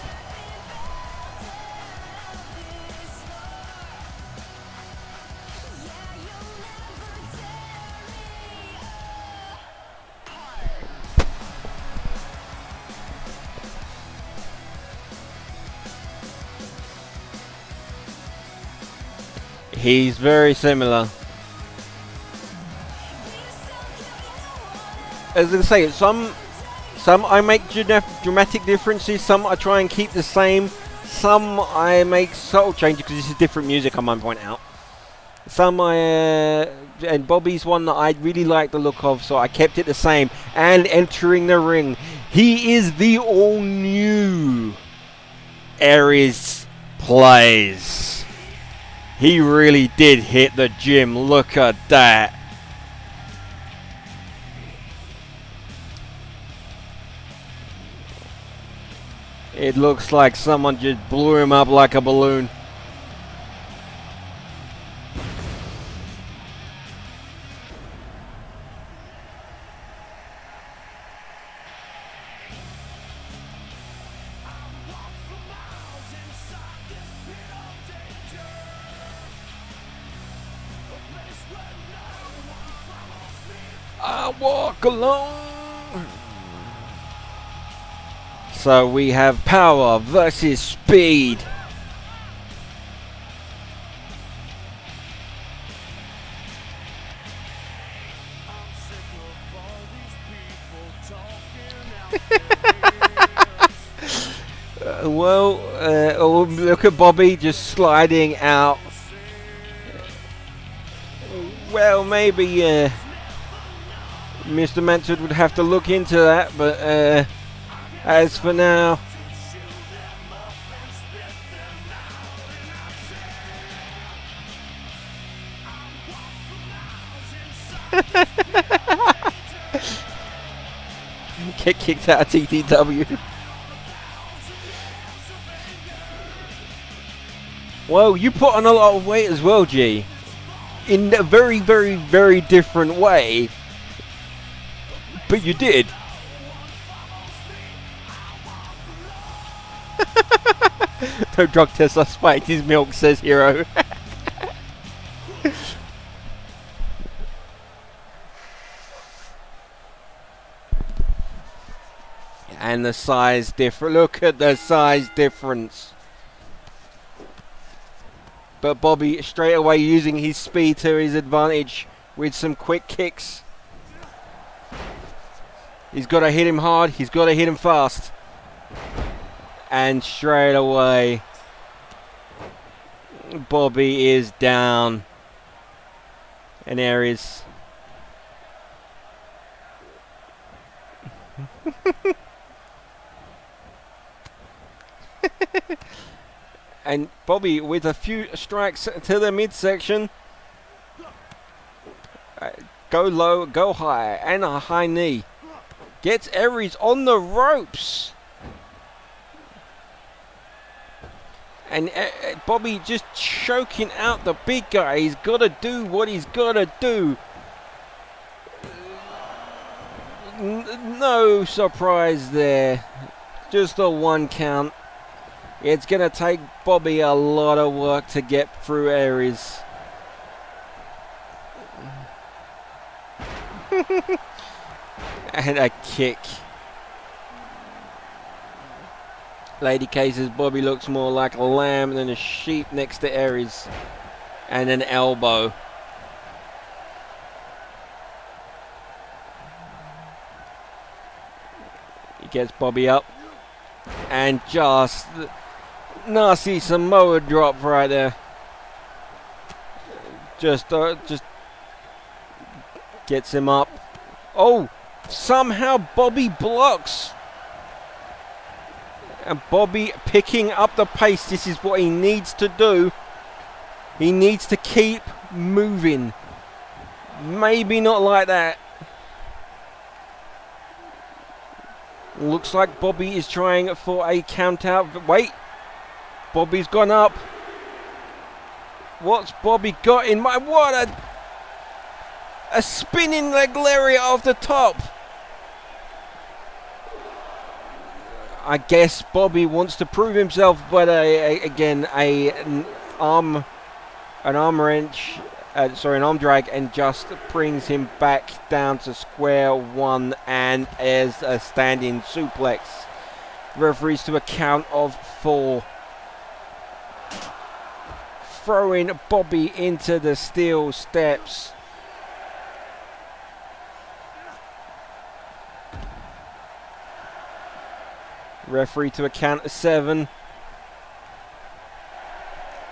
Speaker 2: He's very similar. As I say, some I make dramatic differences, some I try and keep the same, some I make subtle changes because this is different music, I might point out. Some and Bobby's one that I really like the look of, so I kept it the same. And entering the ring, he is the all-new Aries Plays. He really did hit the gym. Look at that. It looks like someone just blew him up like a balloon. I walk alone. So we have power versus speed. Oh, look at Bobby just sliding out. Well, maybe Mr. Mansfield would have to look into that, but as for now, get kicked out of TTW. Well, you put on a lot of weight as well, G. In a very, very, very different way. But you did. No drug test, I spiked his milk, says Hero. And the size difference. Look at the size difference. But Bobby straight away using his speed to his advantage with some quick kicks. He's got to hit him hard. He's got to hit him fast. And straight away, Bobby is down. And Aries. And Bobby with a few strikes to the midsection. Go low, go high, and a high knee. Gets Aries on the ropes. And Bobby just choking out the big guy. He's got to do what he's got to do. No surprise there. Just a 1 count. It's going to take Bobby a lot of work to get through Aries. And a kick. Lady K says Bobby looks more like a lamb than a sheep next to Aries. And an elbow. He gets Bobby up. And just nasty Samoa drop right there. Just gets him up. Oh, somehow Bobby blocks. And Bobby picking up the pace. This is what he needs to do. He needs to keep moving. Maybe not like that. Looks like Bobby is trying for a count out. Wait. Bobby's gone up. What's Bobby got in mind? What a spinning leg lariat off the top. I guess Bobby wants to prove himself, but again, an arm wrench, an arm drag, and just brings him back down to square one, and as a standing suplex. Referees to a count of 4. Throwing Bobby into the steel steps. Referee to a count of 7.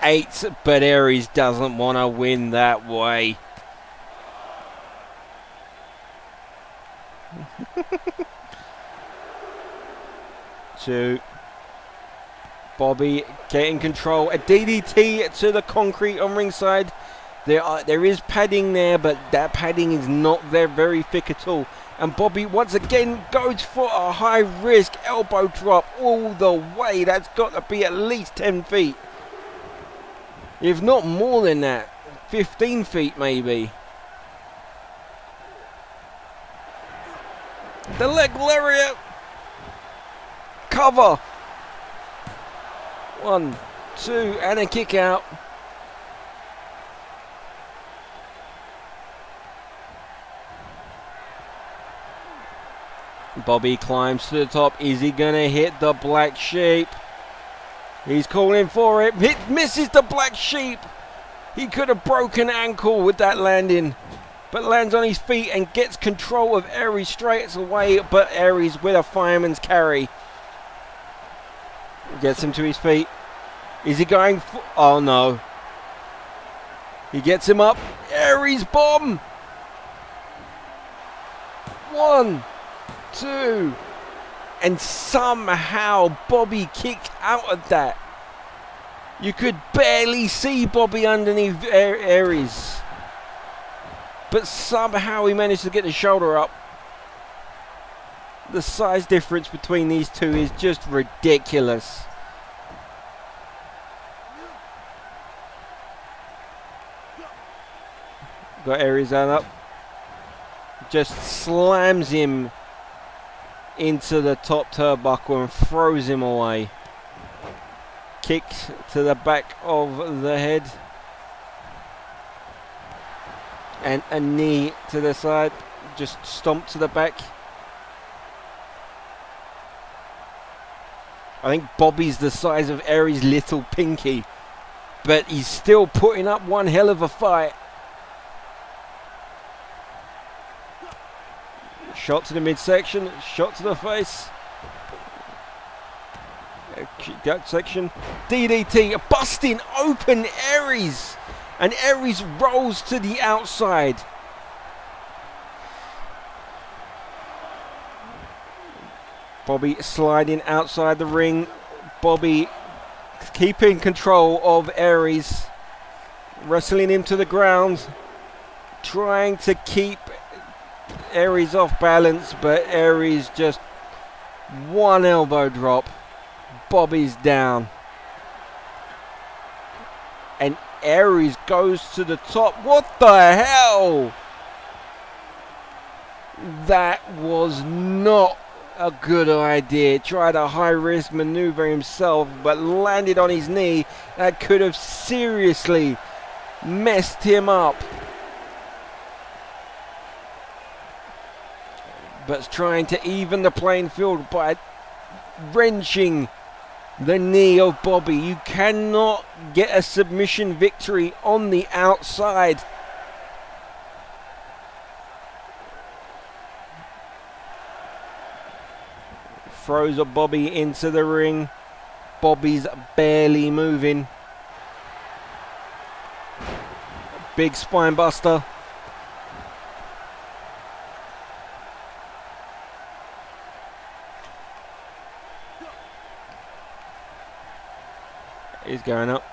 Speaker 2: 8, but Aries doesn't want to win that way. Two. Bobby getting control. A DDT to the concrete on ringside. There is padding there, but that padding is not there very thick at all. And Bobby once again goes for a high risk elbow drop all the way. That's got to be at least 10 feet. If not more than that. 15 feet maybe. The leg lariat. Cover. 1, 2, and a kick out. Bobby climbs to the top. Is he going to hit the black sheep? He's calling for it. It misses the black sheep. He could have broken ankle with that landing. But lands on his feet and gets control of Aries straight away. But Aries with a fireman's carry. Gets him to his feet. Is he going for... Oh no. He gets him up. Aries bomb. 1, 2, and somehow Bobby kicked out of that. You could barely see Bobby underneath Aries, but somehow he managed to get the shoulder up. The size difference between these two is just ridiculous. Got Aries on up. Just slams him into the top turnbuckle and throws him away. Kick to the back of the head. And a knee to the side. Just stomp to the back. I think Bobby's the size of Aries' little pinky, but he's still putting up one hell of a fight. Shot to the midsection, shot to the face. That section. DDT, busting open Aries. And Aries rolls to the outside. Bobby sliding outside the ring. Bobby keeping control of Aries. Wrestling him to the ground. Trying to keep Aries off balance, but Aries just one elbow drop. Bobby's down. And Aries goes to the top. What the hell? That was not a good idea. Tried a high-risk maneuver himself, but landed on his knee. That could have seriously messed him up. But trying to even the playing field by wrenching the knee of Bobby. You cannot get a submission victory on the outside. Throws a Bobby into the ring. Bobby's barely moving. Big spine buster. He's going up.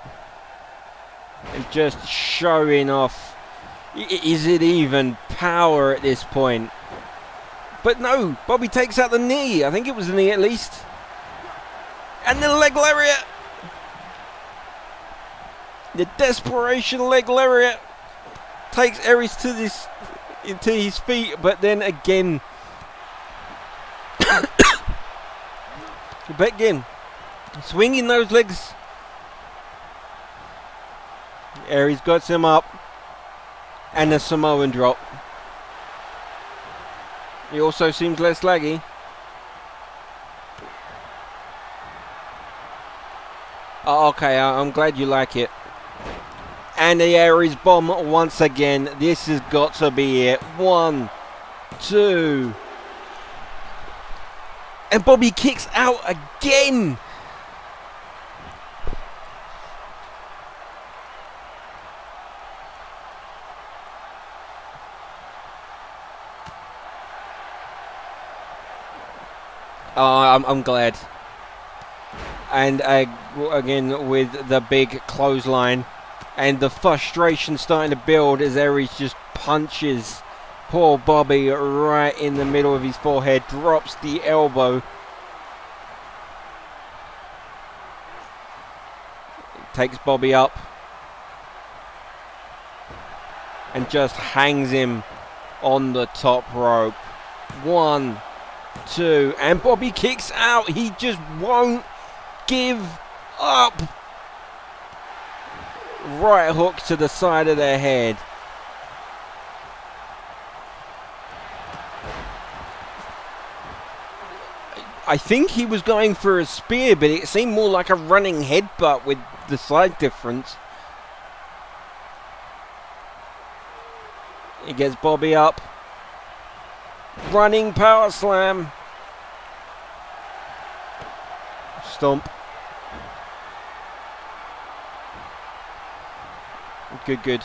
Speaker 2: And just showing off. Is it even power at this point? But no, Bobby takes out the knee. I think it was the knee at least. And the leg lariat. The desperation leg lariat takes Aries to this into his feet, but then again, back in, swinging those legs. Aries got him up, and a Samoan drop. He also seems less laggy. Oh, okay, I'm glad you like it. And the Aries bomb once again. This has got to be it. 1, 2. And Bobby kicks out again. Oh, I'm glad. And again with the big clothesline. And the frustration starting to build as Aries just punches poor Bobby right in the middle of his forehead. Drops the elbow. Takes Bobby up. And just hangs him on the top rope. 1, 2. And Bobby kicks out. He just won't give up. Right hook to the side of their head. I think he was going for a spear, but it seemed more like a running headbutt with the side difference. He gets Bobby up. Running power slam. Stomp. Good.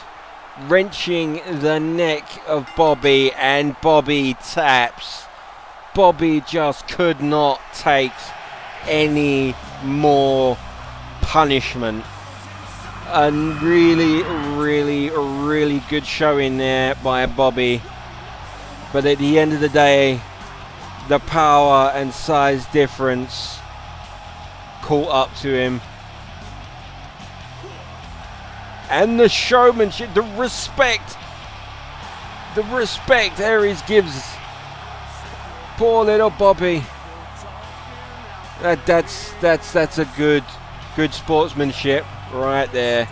Speaker 2: Wrenching the neck of Bobby, and Bobby taps. Bobby just could not take any more punishment. A really good showing there by Bobby. But at the end of the day, the power and size difference caught up to him. And the showmanship, the respect Aries gives poor little Bobby. That's a good sportsmanship right there.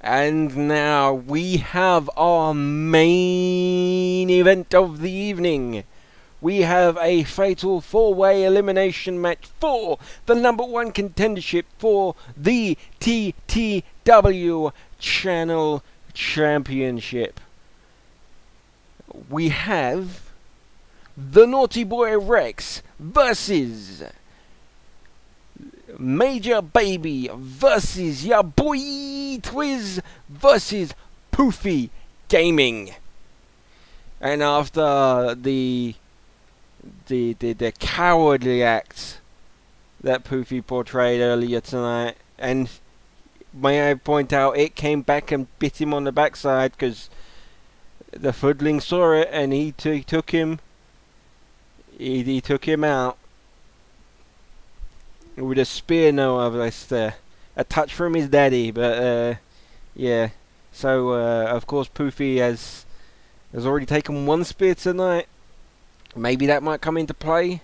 Speaker 2: And now we have our main event of the evening. We have a fatal 4-way elimination match for the #1 contendership for the TTW Channel Championship. We have the Naughty Boy Rex versus Major Baby versus ya boy Twiz versus Poofy Gaming. And after the cowardly act that Poofy portrayed earlier tonight, and may I point out, it came back and bit him on the backside because the Foodling saw it and he took him out with a spear, no less, a touch from his daddy. But yeah, so of course Poofy has already taken one spear tonight. Maybe that might come into play,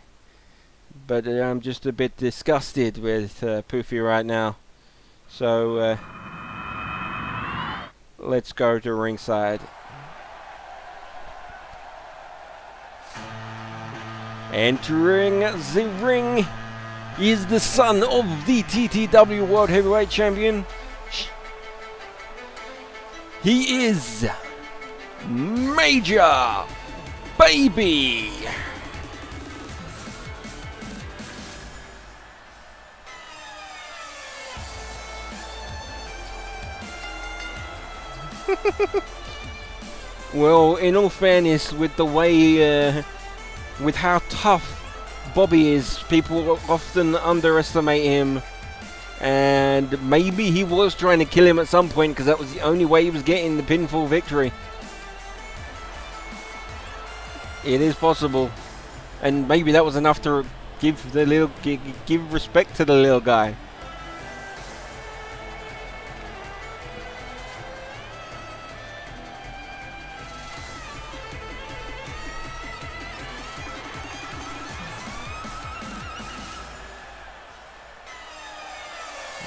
Speaker 2: but I'm just a bit disgusted with Poofy right now. So let's go to ringside. Entering the ring is the son of the TTW World Heavyweight Champion. He is Major Baby. Well, in all fairness, with the way, with how tough Bobby is, people often underestimate him, and maybe he was trying to kill him at some point because that was the only way he was getting the pinfall victory. It is possible, and maybe that was enough to give respect to the little guy.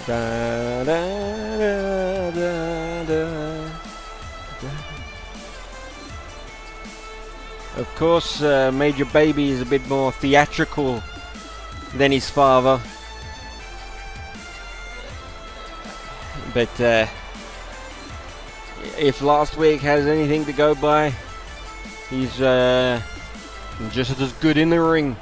Speaker 2: Da, da, da, da, da. Of course, Major Baby is a bit more theatrical than his father, but if last week has anything to go by, he's just as good in the ring.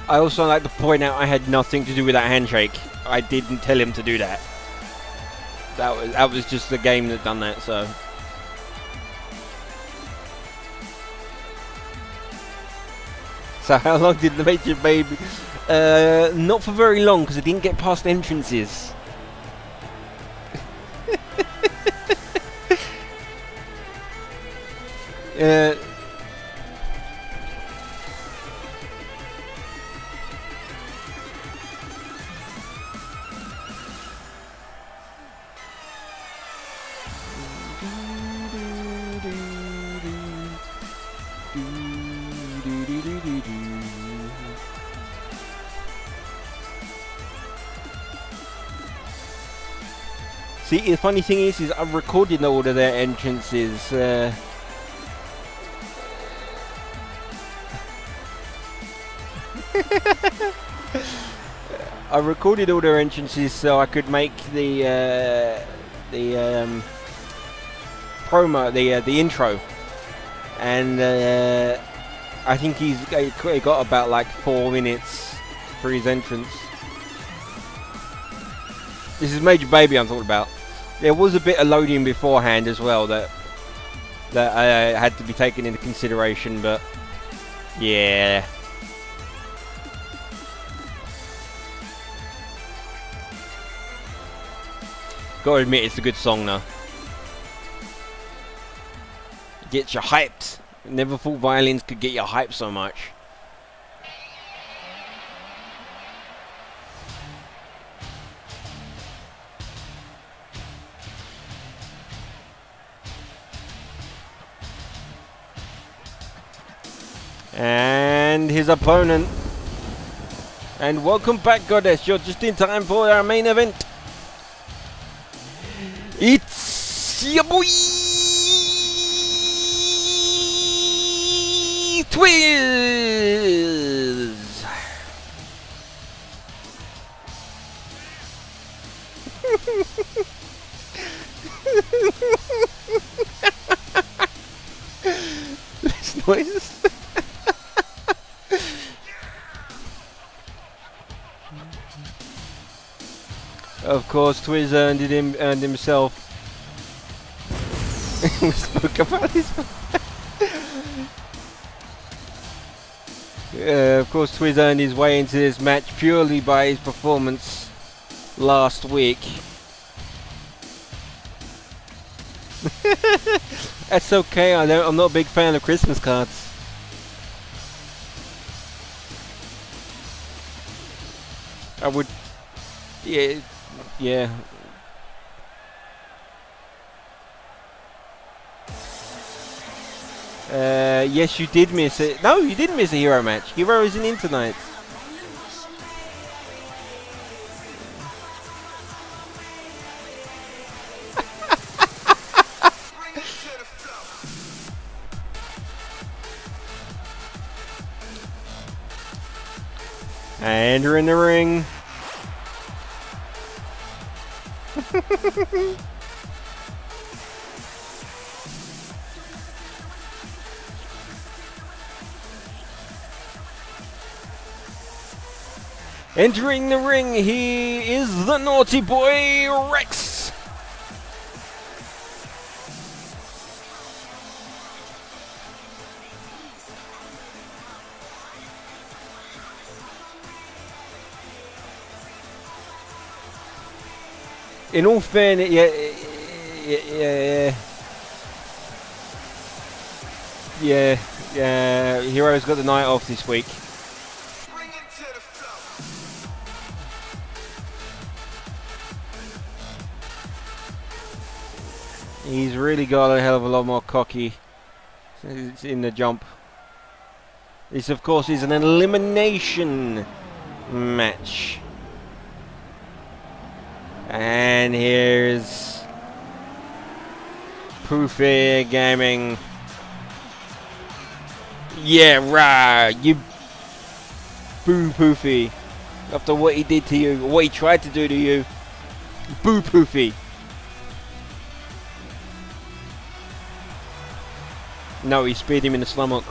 Speaker 2: I also like to point out I had nothing to do with that handshake. I didn't tell him to do that. That was just the game that done that, so. So how long did the Major Baby? Not for very long, because I didn't get past entrances. See, the funny thing is I've recorded all of their entrances. I recorded all their entrances so I could make the promo, the intro, and I think he got about like 4 minutes for his entrance. This is Major Baby I'm talking about. There was a bit of loading beforehand as well that had to be taken into consideration, but yeah. Gotta admit, it's a good song though. Gets you hyped Never thought violins could get you hyped so much. And his opponent. And welcome back, Goddess. You're just in time for our main event. It's your boy Twiz. This noise. Of course, Twiz earned himself. We spoke about this. Of course, Twiz earned his way into this match purely by his performance last week. That's okay. I'm not a big fan of Christmas cards. I would. Yeah. Yeah. Yes, you did miss it. No, you didn't miss a hero match. Hero isn't in tonight. And we're in the ring. Entering the ring, he is the naughty boy Rex. In all fairness, yeah. Hero's got the night off this week. He's really got a hell of a lot more cocky in the jump. This, of course, is an elimination match. And here's Poofy Gaming. Yeah, right. You boo Poofy. After what he did to you, or what he tried to do to you. Boo Poofy. No, he speared him in the stomach.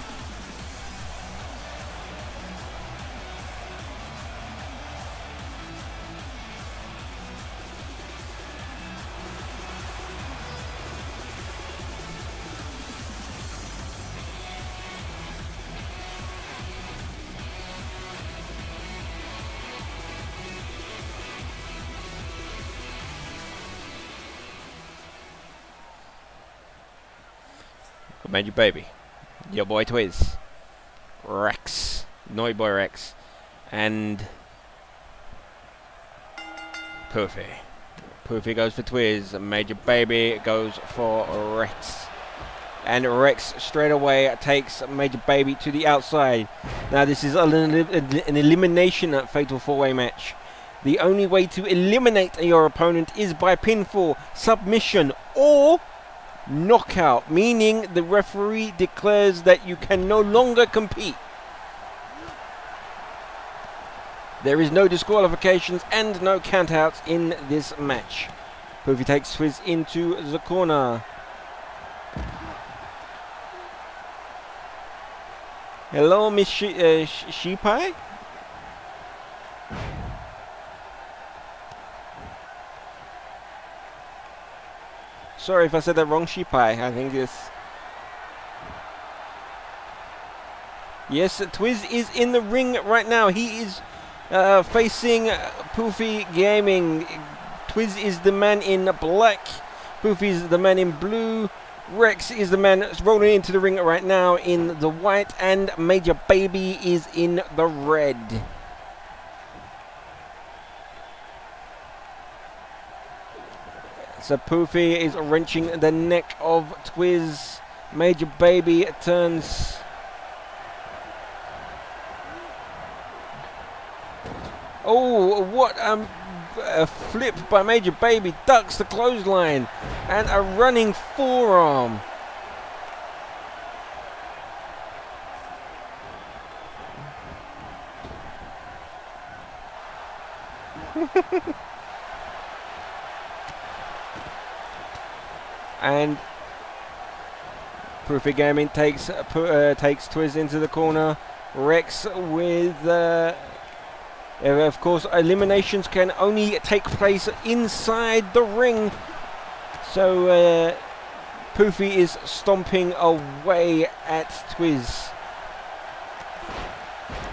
Speaker 2: Major baby, your boy Twiz, Rex, naughty boy Rex, and Poofy. Poofy goes for Twiz, Major baby goes for Rex, and Rex straight away takes Major baby to the outside. Now this is an elimination fatal four-way match. The only way to eliminate your opponent is by pinfall, submission, or knockout, meaning the referee declares that you can no longer compete. There is no disqualifications and no countouts in this match. Poofy takes Twiz into the corner. Hello, Miss Sheepai? Sorry if I said that wrong, Sheepai. I think this. Yes, Twiz is in the ring right now. He is facing Poofy Gaming. Twiz is the man in black. Poofy is the man in blue. Rex is the man that's rolling into the ring right now in the white, and Major Baby is in the red. So Poofy is wrenching the neck of Twiz. Major Baby turns. Oh, what a flip by Major Baby. Ducks the clothesline and a running forearm. And Poofy Gaming takes Twiz into the corner. Rex with of course, eliminations can only take place inside the ring. So Poofy is stomping away at Twiz.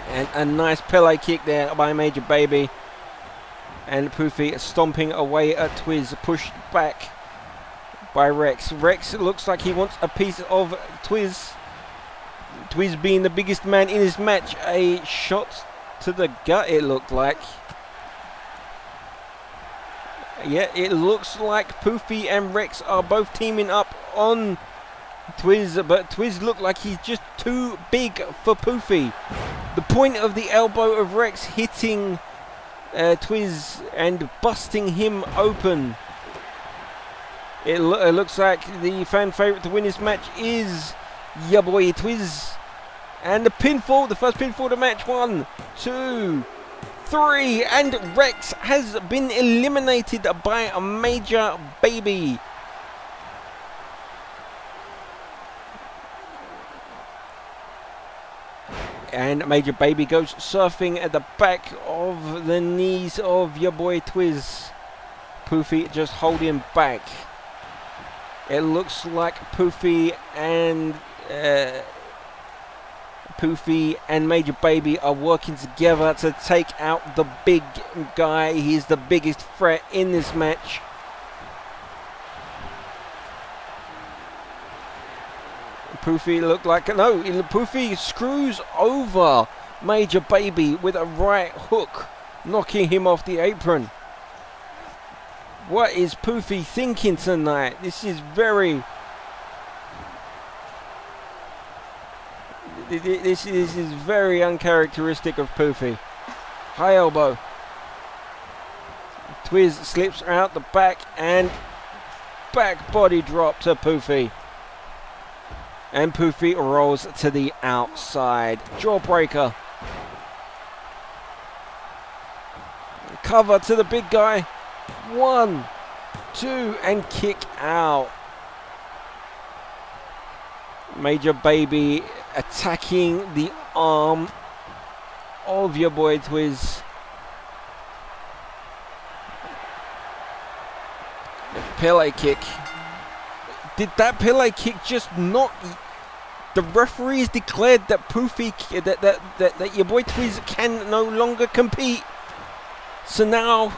Speaker 2: And a nice Pele kick there by Major Baby. And Poofy stomping away at Twiz, pushed back by Rex. Rex looks like he wants a piece of Twiz. Twiz being the biggest man in this match. A shot to the gut, it looked like. Yeah, it looks like Poofy and Rex are both teaming up on Twiz, but Twiz looked like he's just too big for Poofy. The point of the elbow of Rex hitting Twiz and busting him open. It looks like the fan favorite to win this match is your boy Twiz. And the pinfall, the first pinfall of the match. 1, 2, 3. And Rex has been eliminated by a Major Baby. And Major Baby goes surfing at the back of the knees of your boy Twiz. Poofy just holding back. It looks like Poofy and Major Baby are working together to take out the big guy. He's the biggest threat in this match. Poofy looked like Poofy screws over Major Baby with a right hook, knocking him off the apron. What is Poofy thinking tonight? This is very uncharacteristic of Poofy. High elbow. Twiz slips out the back and back body drop to Poofy. And Poofy rolls to the outside. Jawbreaker. Cover to the big guy. 1, 2, and kick out. Major Baby attacking the arm of your boy Twiz. Pele kick. Did that Pele kick just not? The referees declared that Poofy, that your boy Twiz can no longer compete. So now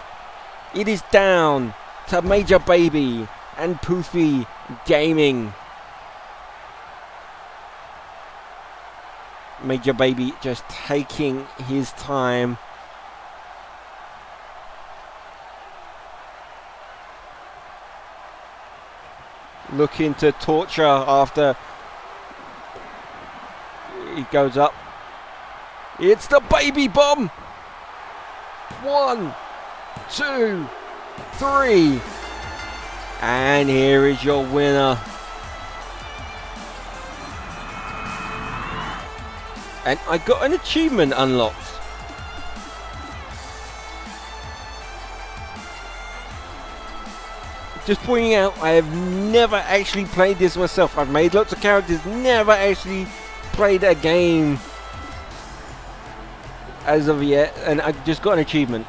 Speaker 2: it is down to Major Baby and Poofy Gaming. Major Baby just taking his time. Looking to torture after he goes up. It's the Baby Bomb. 1, 2, 3. And here is your winner. And I got an achievement unlocked. Just pointing out, I have never actually played this myself. I've made lots of characters, never actually played a game as of yet, and I just got an achievement.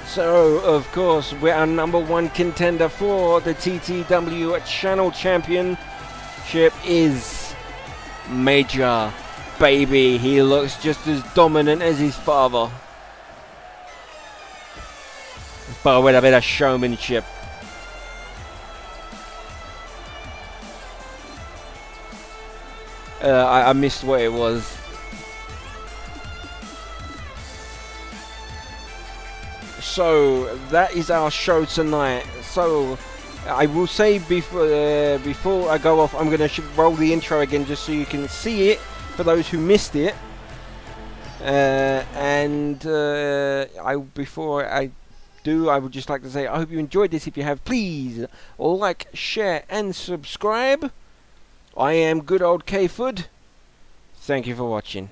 Speaker 2: So, of course, we're our #1 contender for the TTW Channel Championship is Major Baby. He looks just as dominant as his father, but with a bit of showmanship. I missed what it was. So that is our show tonight. So I will say before I go off, I'm going to roll the intro again just so you can see it for those who missed it. Before I do, I would just like to say I hope you enjoyed this. If you have, please like, share and subscribe. I am good old ktfudd. Thank you for watching.